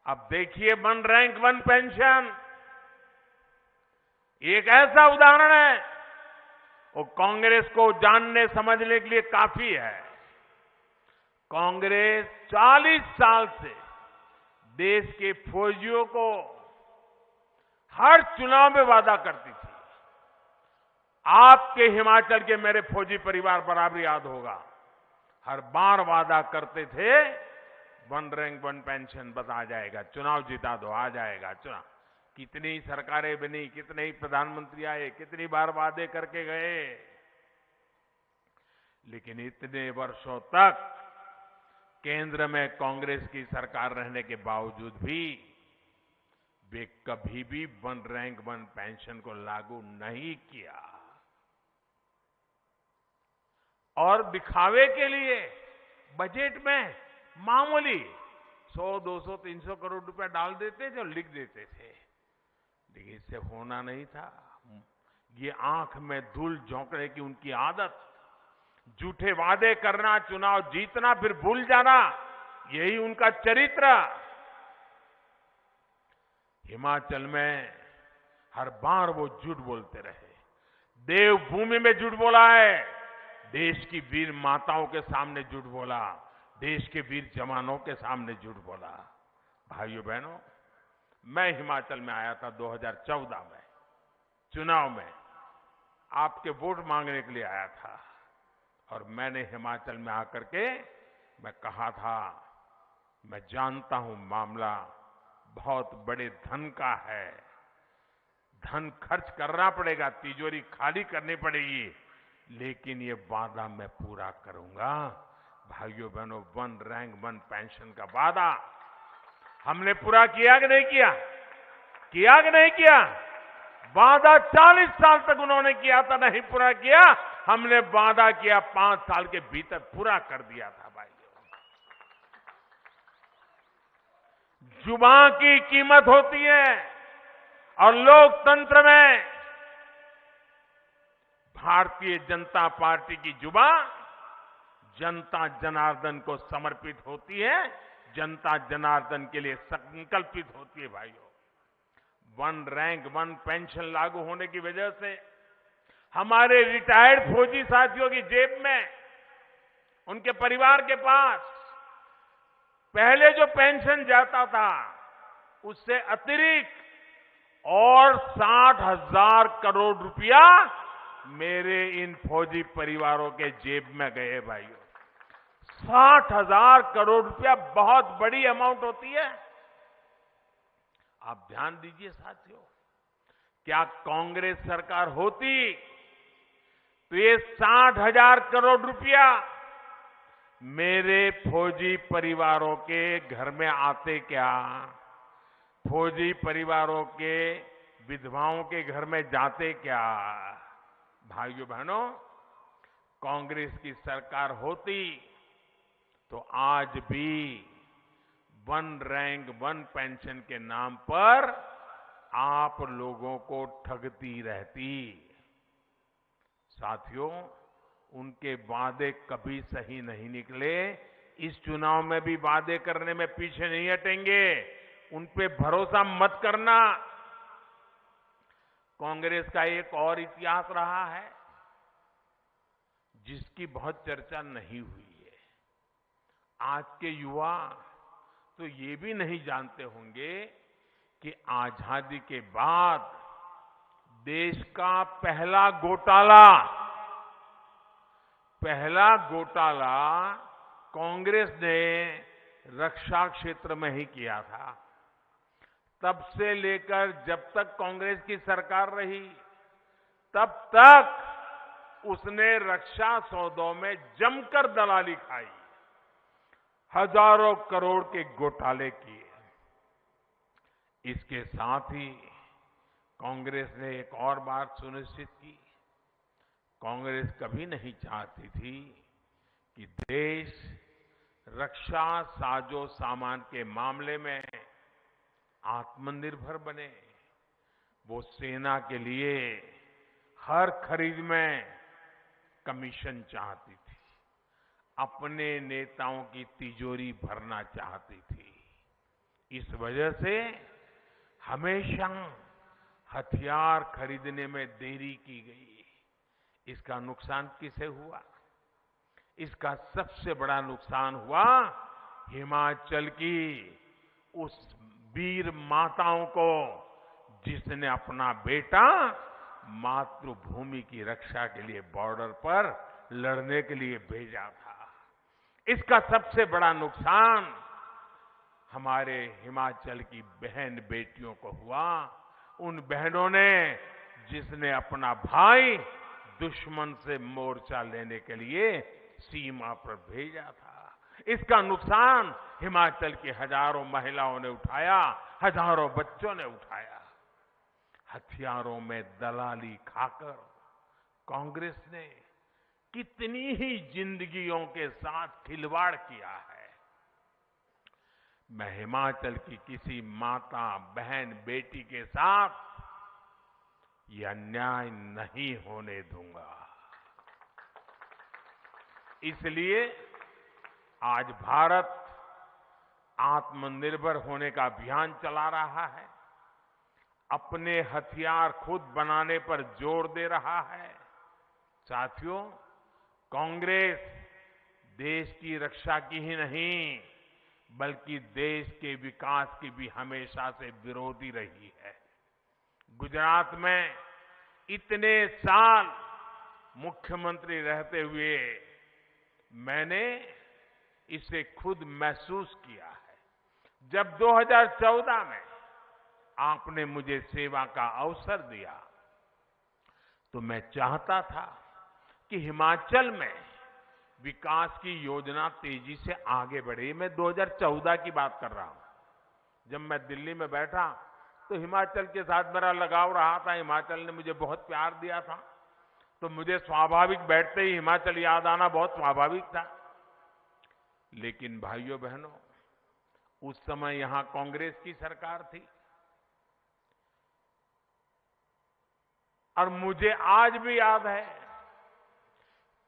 अब देखिए, 1 रैंक 1 पेंशन एक ऐसा उदाहरण है, वो कांग्रेस को जानने समझने के लिए काफी है। कांग्रेस 40 साल से देश के फौजियों को हर चुनाव में वादा करती थी। आपके हिमाचल के मेरे फौजी परिवार बराबर याद होगा, हर बार वादा करते थे 1 रैंक 1 पेंशन बस आ जाएगा, चुनाव जिता दो, आ जाएगा चुनाव। कितनी सरकारें बनी, कितने ही प्रधानमंत्री आए, कितनी बार वादे करके गए, लेकिन इतने वर्षों तक केंद्र में कांग्रेस की सरकार रहने के बावजूद भी वे कभी भी 1 रैंक 1 पेंशन को लागू नहीं किया। और दिखावे के लिए बजट में मामूली 100, 200, 300 करोड़ रुपए डाल देते थे और लिख देते थे, लेकिन इससे होना नहीं था। ये आंख में धूल झोंकने की उनकी आदत, झूठे वादे करना, चुनाव जीतना फिर भूल जाना, यही उनका चरित्र। हिमाचल में हर बार वो झूठ बोलते रहे। देवभूमि में झूठ बोला है, देश की वीर माताओं के सामने झूठ बोला, देश के वीर जवानों के सामने झूठ बोला। भाइयों बहनों, मैं हिमाचल में आया था 2014 में, चुनाव में आपके वोट मांगने के लिए आया था। और मैंने हिमाचल में आकर के मैं कहा था, मैं जानता हूं मामला बहुत बड़े धन का है, धन खर्च करना पड़ेगा, तिजोरी खाली करनी पड़ेगी, लेकिन ये वादा मैं पूरा करूंगा। भाइयों बहनों, 1 रैंक 1 पेंशन का वादा हमने पूरा किया कि नहीं किया? किया कि नहीं किया? वादा 40 साल तक उन्होंने किया था, नहीं पूरा किया। हमने वादा किया, 5 साल के भीतर पूरा कर दिया था। भाइयों, जुबान की कीमत होती है और लोकतंत्र में भारतीय जनता पार्टी की जुबान जनता जनार्दन को समर्पित होती है, जनता जनार्दन के लिए संकल्पित होती है। भाइयों, 1 रैंक 1 पेंशन लागू होने की वजह से हमारे रिटायर्ड फौजी साथियों की जेब में, उनके परिवार के पास पहले जो पेंशन जाता था उससे अतिरिक्त और 60,000 करोड़ रुपया मेरे इन फौजी परिवारों के जेब में गए। भाइयों, 60,000 करोड़ रुपया बहुत बड़ी अमाउंट होती है। आप ध्यान दीजिए साथियों, क्या कांग्रेस सरकार होती तो ये 60,000 करोड़ रुपया मेरे फौजी परिवारों के घर में आते क्या? फौजी परिवारों के विधवाओं के घर में जाते क्या? भाइयों बहनों, कांग्रेस की सरकार होती तो आज भी 1 रैंक 1 पेंशन के नाम पर आप लोगों को ठगती रहती। साथियों, उनके वादे कभी सही नहीं निकले। इस चुनाव में भी वादे करने में पीछे नहीं हटेंगे, उन पे भरोसा मत करना। कांग्रेस का एक और इतिहास रहा है जिसकी बहुत चर्चा नहीं हुई है। आज के युवा तो ये भी नहीं जानते होंगे कि आजादी के बाद देश का पहला घोटाला कांग्रेस ने रक्षा क्षेत्र में ही किया था। तब से लेकर जब तक कांग्रेस की सरकार रही, तब तक उसने रक्षा सौदों में जमकर दलाली खाई, हजारों करोड़ के घोटाले किए। इसके साथ ही कांग्रेस ने एक और बात सुनिश्चित की। कांग्रेस कभी नहीं चाहती थी कि देश रक्षा साजो सामान के मामले में आत्मनिर्भर बने। वो सेना के लिए हर खरीद में कमीशन चाहती थी, अपने नेताओं की तिजोरी भरना चाहती थी। इस वजह से हमेशा हथियार खरीदने में देरी की गई। इसका नुकसान किसे हुआ? इसका सबसे बड़ा नुकसान हुआ हिमाचल की उस वीर माताओं को जिसने अपना बेटा मातृभूमि की रक्षा के लिए बॉर्डर पर लड़ने के लिए भेजा था। इसका सबसे बड़ा नुकसान हमारे हिमाचल की बहन बेटियों को हुआ। उन बहनों ने जिसने अपना भाई दुश्मन से मोर्चा लेने के लिए सीमा पर भेजा था। इसका नुकसान हिमाचल की हजारों महिलाओं ने उठाया, हजारों बच्चों ने उठाया। हथियारों में दलाली खाकर कांग्रेस ने कितनी ही जिंदगियों के साथ खिलवाड़ किया है। मैं हिमाचल की किसी माता, बहन, बेटी के साथ ये अन्याय नहीं होने दूंगा। इसलिए आज भारत आत्मनिर्भर होने का अभियान चला रहा है, अपने हथियार खुद बनाने पर जोर दे रहा है। साथियों, कांग्रेस देश की रक्षा की ही नहीं बल्कि देश के विकास की भी हमेशा से विरोधी रही है। गुजरात में इतने साल मुख्यमंत्री रहते हुए मैंने इसे खुद महसूस किया है। जब 2014 में आपने मुझे सेवा का अवसर दिया तो मैं चाहता था कि हिमाचल में विकास की योजना तेजी से आगे बढ़े। मैं 2014 की बात कर रहा हूं। जब मैं दिल्ली में बैठा तो हिमाचल के साथ मेरा लगाव रहा था, हिमाचल ने मुझे बहुत प्यार दिया था, तो मुझे स्वाभाविक बैठते ही हिमाचल याद आना बहुत स्वाभाविक था। लेकिन भाइयों बहनों, उस समय यहां कांग्रेस की सरकार थी और मुझे आज भी याद है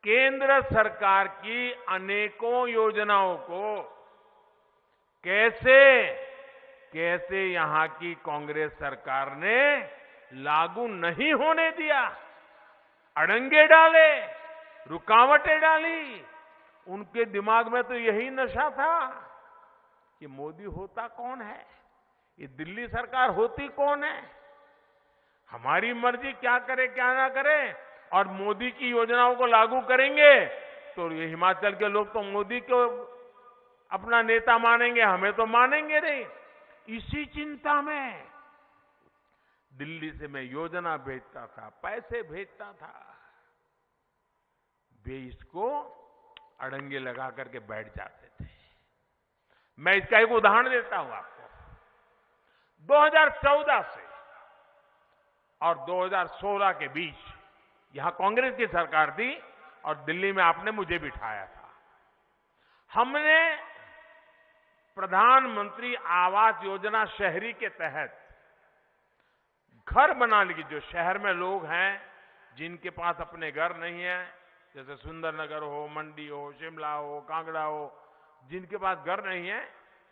केंद्र सरकार की अनेकों योजनाओं को कैसे यहां की कांग्रेस सरकार ने लागू नहीं होने दिया, अड़ंगे डाले, रुकावटें डाली। उनके दिमाग में तो यही नशा था कि मोदी होता कौन है, ये दिल्ली सरकार होती कौन है, हमारी मर्जी क्या करे क्या ना करे, और मोदी की योजनाओं को लागू करेंगे तो ये हिमाचल के लोग तो मोदी को अपना नेता मानेंगे, हमें तो मानेंगे नहीं। इसी चिंता में दिल्ली से मैं योजना भेजता था, पैसे भेजता था, वे इसको अड़ंगे लगा करके बैठ जाते थे। मैं इसका एक उदाहरण देता हूं आपको। 2014 से और 2016 के बीच यहां कांग्रेस की सरकार थी और दिल्ली में आपने मुझे बिठाया था। हमने प्रधानमंत्री आवास योजना शहरी के तहत घर बनाने की, जो शहर में लोग हैं जिनके पास अपने घर नहीं है, जैसे सुंदरनगर हो, मंडी हो, शिमला हो, कांगड़ा हो, जिनके पास घर नहीं है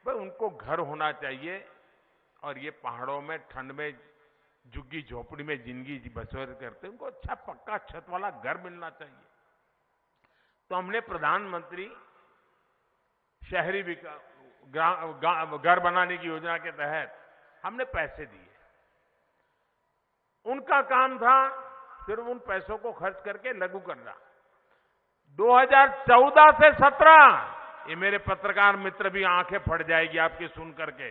भाई उनको घर होना चाहिए। और ये पहाड़ों में ठंड में झुग्गी झोपड़ी में जिंदगी बसर करते हैं, उनको अच्छा पक्का छत वाला घर मिलना चाहिए। तो हमने प्रधानमंत्री शहरी घर बनाने की योजना के तहत हमने पैसे दिए। उनका काम था सिर्फ उन पैसों को खर्च करके लागू करना। 2014 से 17, ये मेरे पत्रकार मित्र भी आंखें फट जाएगी आपकी सुन करके,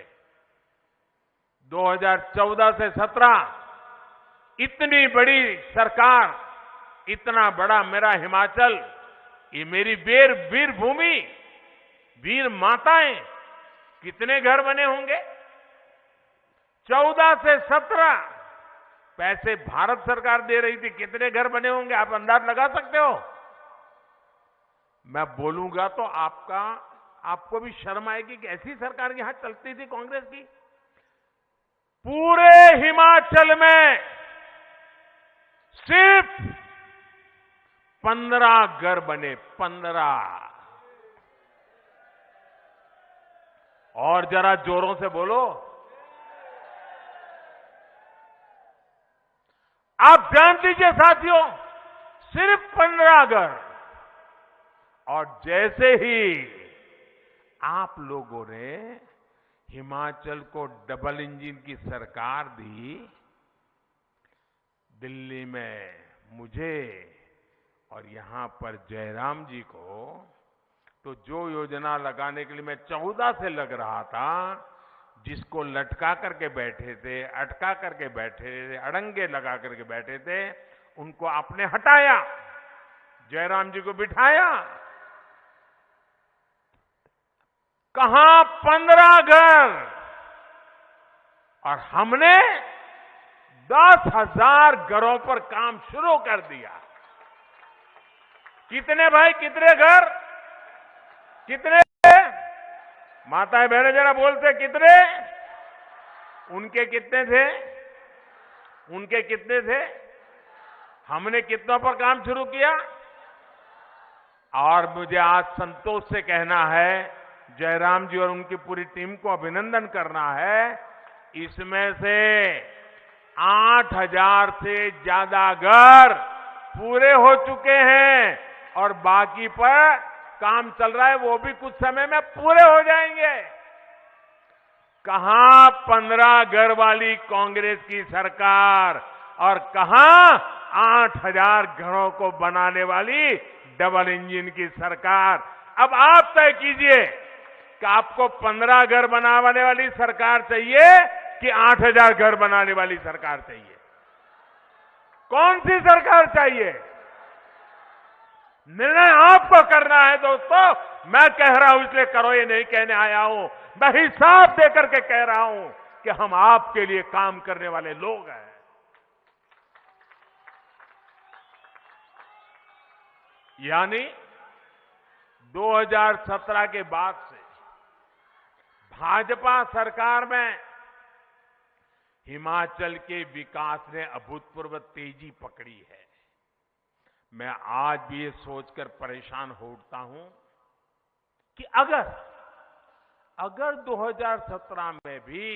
2014 से 17 इतनी बड़ी सरकार, इतना बड़ा मेरा हिमाचल, ये मेरी वीर भूमि, वीर माताएं, कितने घर बने होंगे। 14 से 17 पैसे भारत सरकार दे रही थी, कितने घर बने होंगे आप अंदाज लगा सकते हो। मैं बोलूंगा तो आपको भी शर्म आएगी कि ऐसी सरकार यहां चलती थी कांग्रेस की। पूरे हिमाचल में सिर्फ 15 घर बने, 15। और जरा जोरों से बोलो। आप जान दीजिए साथियों, सिर्फ 15 घर। और जैसे ही आप लोगों ने हिमाचल को डबल इंजन की सरकार दी, दिल्ली में मुझे और यहां पर जयराम जी को, तो जो योजना लगाने के लिए मैं 14 से लग रहा था, जिसको लटका करके बैठे थे, अटका करके बैठे थे, अड़ंगे लगा करके बैठे थे, उनको आपने हटाया, जयराम जी को बिठाया। कहां 15 घर, और हमने 10,000 घरों पर काम शुरू कर दिया। कितने भाई, कितने घर, कितने माताएं बहनें जरा बोलते कितने, उनके कितने थे उनके कितने थे? हमने कितनों पर काम शुरू किया? और मुझे आज संतोष से कहना है, जयराम जी और उनकी पूरी टीम को अभिनंदन करना है, इसमें से 8,000 से ज्यादा घर पूरे हो चुके हैं और बाकी पर काम चल रहा है, वो भी कुछ समय में पूरे हो जाएंगे। कहां 15 घर वाली कांग्रेस की सरकार और कहां 8,000 घरों को बनाने वाली डबल इंजन की सरकार। अब आप तय कीजिए कि आपको 15 घर बनाने वाली सरकार चाहिए कि 8,000 घर बनाने वाली सरकार चाहिए? कौन सी सरकार चाहिए? निर्णय आपको करना है दोस्तों। मैं कह रहा हूं इसलिए करो ये नहीं कहने आया हूं, मैं हिसाब देकर के कह रहा हूं कि हम आपके लिए काम करने वाले लोग हैं। यानी 2017 के बाद से भाजपा सरकार में हिमाचल के विकास ने अभूतपूर्व तेजी पकड़ी है। मैं आज भी ये सोचकर परेशान हो उठता हूं कि अगर 2017 में भी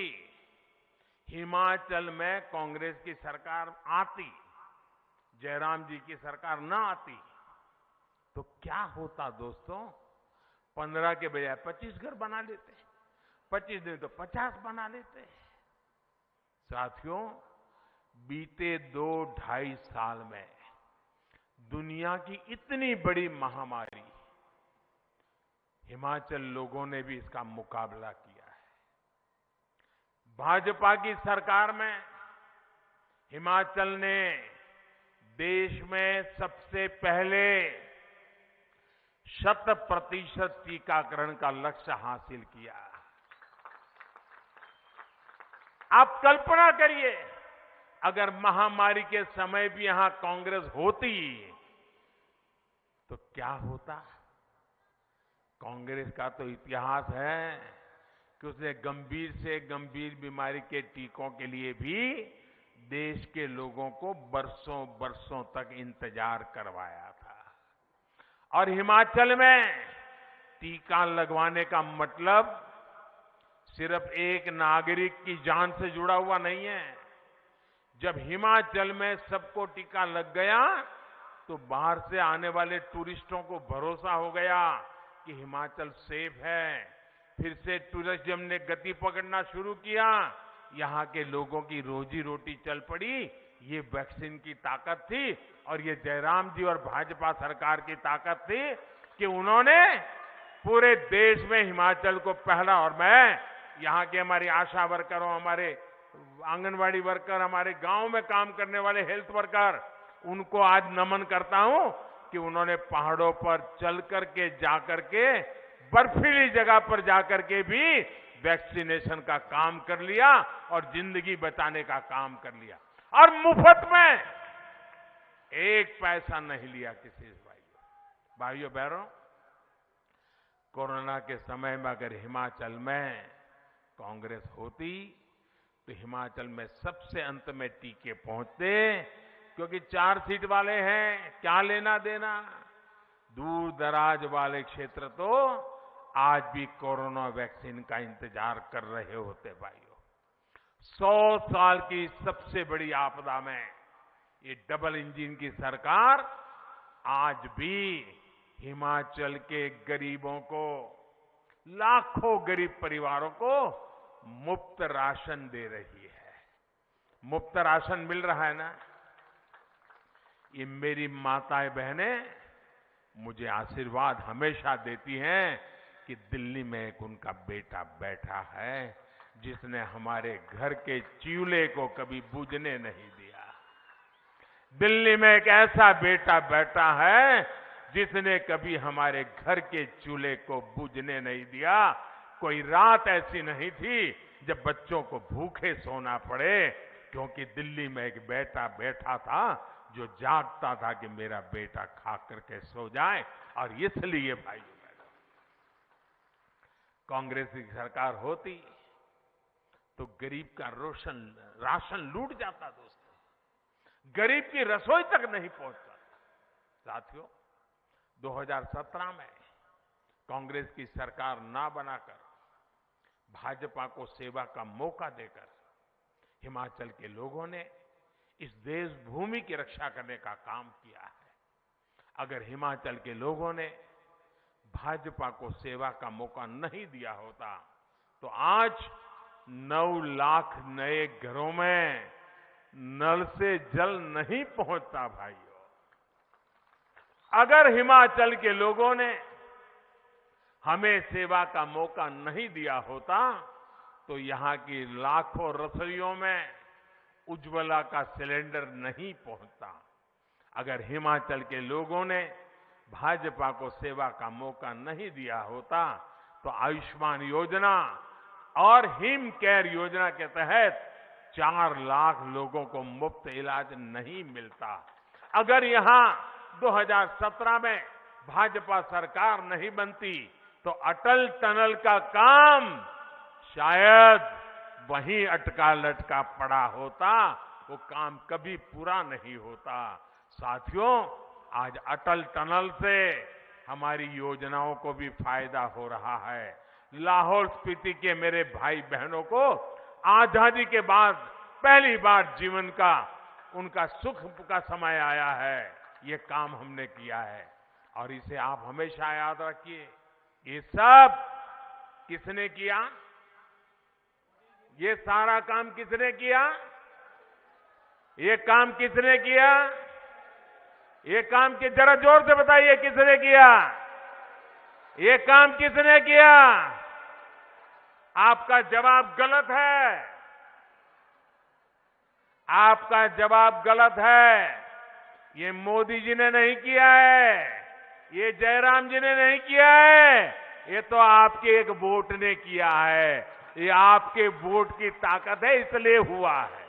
हिमाचल में कांग्रेस की सरकार आती, जयराम जी की सरकार ना आती, तो क्या होता दोस्तों? 15 के बजाय 25 घर बना लेते, 25 नहीं तो 50 बना लेते। साथियों, बीते 2-2.5 साल में दुनिया की इतनी बड़ी महामारी, हिमाचल लोगों ने भी इसका मुकाबला किया है। भाजपा की सरकार में हिमाचल ने देश में सबसे पहले 100% टीकाकरण का लक्ष्य हासिल किया। आप कल्पना करिए, अगर महामारी के समय भी यहां कांग्रेस होती तो क्या होता? कांग्रेस का तो इतिहास है कि उसने गंभीर से गंभीर बीमारी के टीकों के लिए भी देश के लोगों को बरसों बरसों तक इंतजार करवाया था। और हिमाचल में टीका लगवाने का मतलब सिर्फ एक नागरिक की जान से जुड़ा हुआ नहीं है। जब हिमाचल में सबको टीका लग गया तो बाहर से आने वाले टूरिस्टों को भरोसा हो गया कि हिमाचल सेफ है। फिर से टूरिज्म ने गति पकड़ना शुरू किया, यहां के लोगों की रोजी रोटी चल पड़ी। ये वैक्सीन की ताकत थी और ये जयराम जी और भाजपा सरकार की ताकत थी कि उन्होंने पूरे देश में हिमाचल को पहला, और मैं यहां के हमारी आशा वर्करों, हमारे आंगनवाड़ी वर्कर, हमारे गांव में काम करने वाले हेल्थ वर्कर, उनको आज नमन करता हूं कि उन्होंने पहाड़ों पर चल करके, जाकर के, बर्फीली जगह पर जाकर के भी वैक्सीनेशन का काम कर लिया और जिंदगी बचाने का काम कर लिया, और मुफ्त में, एक पैसा नहीं लिया किसी से। भाइयों बहनों, कोरोना के समय में अगर हिमाचल में कांग्रेस होती तो हिमाचल में सबसे अंत में टीके पहुंचते, क्योंकि 4 सीट वाले हैं, क्या लेना देना। दूर दराज वाले क्षेत्र तो आज भी कोरोना वैक्सीन का इंतजार कर रहे होते। भाइयों, 100 साल की सबसे बड़ी आपदा में ये डबल इंजन की सरकार आज भी हिमाचल के गरीबों को, लाखों गरीब परिवारों को मुफ्त राशन दे रही है। मुफ्त राशन मिल रहा है ना। ये मेरी माताएं बहनें मुझे आशीर्वाद हमेशा देती हैं कि दिल्ली में एक उनका बेटा बैठा है जिसने हमारे घर के चूल्हे को कभी बुझने नहीं दिया। दिल्ली में एक ऐसा बेटा बैठा है जिसने कभी हमारे घर के चूल्हे को बुझने नहीं दिया। कोई रात ऐसी नहीं थी जब बच्चों को भूखे सोना पड़े, क्योंकि दिल्ली में एक बेटा बैठा था जो जागता था कि मेरा बेटा खा करके सो जाए। और इसलिए भाई, कांग्रेस की सरकार होती तो गरीब का राशन लूट जाता दोस्तों। गरीब की रसोई तक नहीं पहुंचता। साथियों, 2017 में कांग्रेस की सरकार ना बनाकर भाजपा को सेवा का मौका देकर हिमाचल के लोगों ने इस देश भूमि की रक्षा करने का काम किया है। अगर हिमाचल के लोगों ने भाजपा को सेवा का मौका नहीं दिया होता तो आज 9 लाख नए घरों में नल से जल नहीं पहुंचता। भाइयों, अगर हिमाचल के लोगों ने हमें सेवा का मौका नहीं दिया होता तो यहां की लाखों रसोइयों में उज्ज्वला का सिलेंडर नहीं पहुंचता। अगर हिमाचल के लोगों ने भाजपा को सेवा का मौका नहीं दिया होता तो आयुष्मान योजना और हिम केयर योजना के तहत 4 लाख लोगों को मुफ्त इलाज नहीं मिलता। अगर यहां 2017 में भाजपा सरकार नहीं बनती तो अटल टनल का काम शायद वहीं अटका लटका पड़ा होता, वो काम कभी पूरा नहीं होता। साथियों, आज अटल टनल से हमारी योजनाओं को भी फायदा हो रहा है। लाहौल स्पीति के मेरे भाई बहनों को आजादी के बाद पहली बार जीवन का उनका सुख का समय आया है। ये काम हमने किया है और इसे आप हमेशा याद रखिए। ये सब किसने किया? ये सारा काम किसने किया? ये काम किसने किया? ये काम की जरा जोर से बताइए, किसने किया? ये काम किसने किया? आपका जवाब गलत है। आपका जवाब गलत है। ये मोदी जी ने नहीं किया है, ये जयराम जी ने नहीं किया है, ये तो आपके एक वोट ने किया है। ये आपके वोट की ताकत है, इसलिए हुआ है।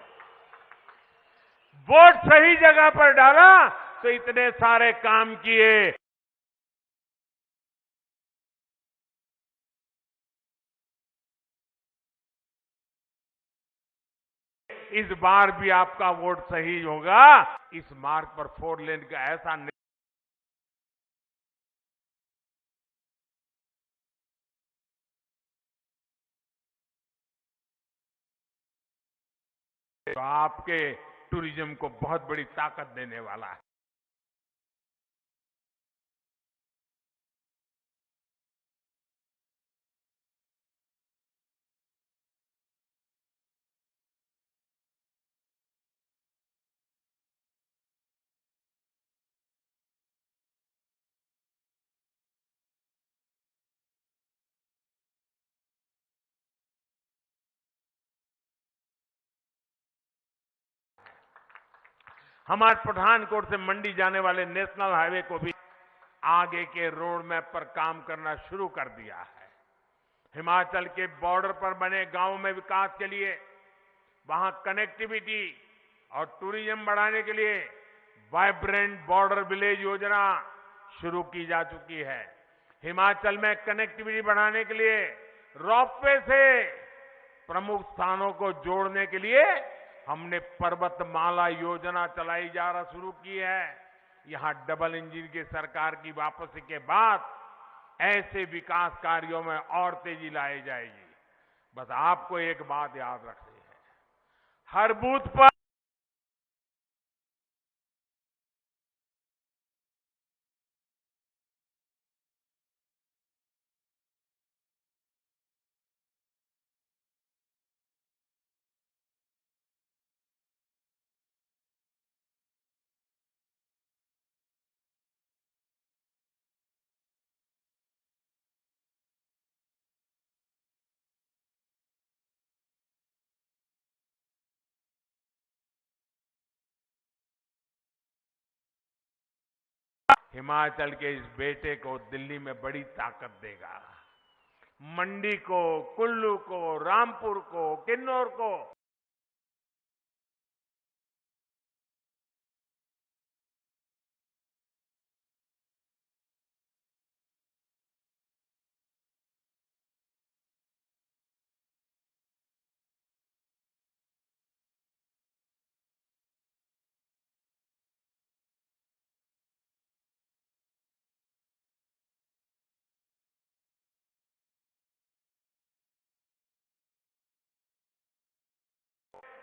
वोट सही जगह पर डाला तो इतने सारे काम किए। इस बार भी आपका वोट सही होगा। इस मार्ग पर 4 लेन का ऐसा तो आपके टूरिज्म को बहुत बड़ी ताकत देने वाला है। हमारे पठानकोट से मंडी जाने वाले नेशनल हाईवे को भी आगे के रोड मैप पर काम करना शुरू कर दिया है। हिमाचल के बॉर्डर पर बने गांवों में विकास के लिए वहां कनेक्टिविटी और टूरिज्म बढ़ाने के लिए वाइब्रेंट बॉर्डर विलेज योजना शुरू की जा चुकी है। हिमाचल में कनेक्टिविटी बढ़ाने के लिए रोपवे से प्रमुख स्थानों को जोड़ने के लिए हमने पर्वतमाला योजना चलाई जा रहा शुरू की है। यहां डबल इंजन की सरकार की वापसी के बाद ऐसे विकास कार्यों में और तेजी लाई जाएगी। बस आपको एक बात याद रखनी है, हर बूथ पर हिमाचल के इस बेटे को दिल्ली में बड़ी ताकत देगा। मंडी को, कुल्लू को, रामपुर को, किन्नौर को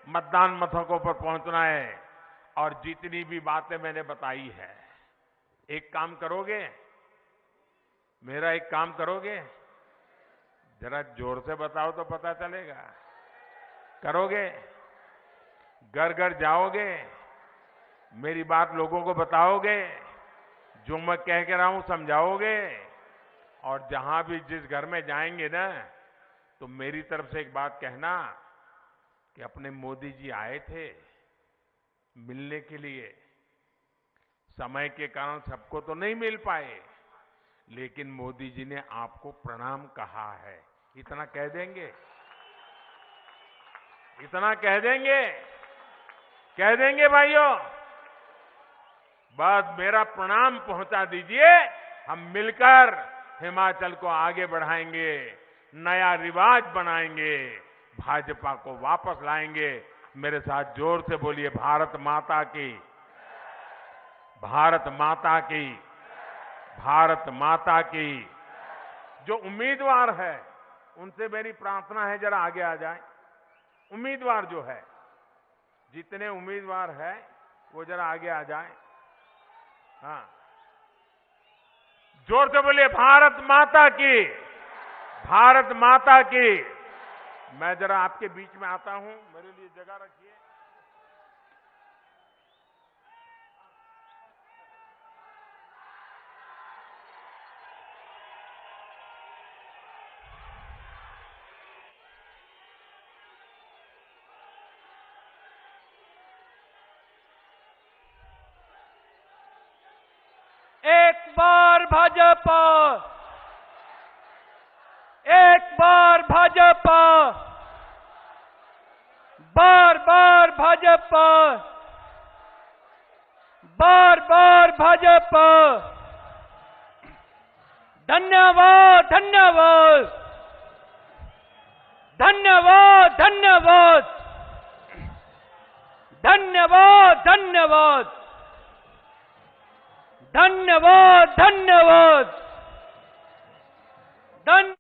मतदान मथकों पर पहुंचना है और जितनी भी बातें मैंने बताई है, एक काम करोगे, मेरा एक काम करोगे, जरा जोर से बताओ तो पता चलेगा। करोगे? घर घर जाओगे, मेरी बात लोगों को बताओगे, जो मैं कह के रहा हूं समझाओगे, और जहां भी जिस घर में जाएंगे ना, तो मेरी तरफ से एक बात कहना कि अपने मोदी जी आए थे मिलने के लिए, समय के कारण सबको तो नहीं मिल पाए, लेकिन मोदी जी ने आपको प्रणाम कहा है। इतना कह देंगे? इतना कह देंगे? कह देंगे भाइयों? बस मेरा प्रणाम पहुंचा दीजिए, हम मिलकर हिमाचल को आगे बढ़ाएंगे, नया रिवाज बनाएंगे, भाजपा को वापस लाएंगे। मेरे साथ जोर से बोलिए, भारत माता की, भारत माता की, भारत माता की। जो उम्मीदवार है उनसे मेरी प्रार्थना है, जरा आगे आ जाए। उम्मीदवार जो है, जितने उम्मीदवार है वो जरा आगे आ जाए। हाँ, जोर से बोलिए, भारत माता की, भारत माता की। मैं जरा आपके बीच में आता हूं, मेरे लिए जगह रखिए। एक बार भाजपा, एक बार भाजपा, बार बार भाजपा, बार बार भाजपा। धन्यवाद, धन्यवाद, धन्यवाद, धन्यवाद, धन्यवाद, धन्यवाद, धन्यवाद, धन्यवाद, धन्यवाद।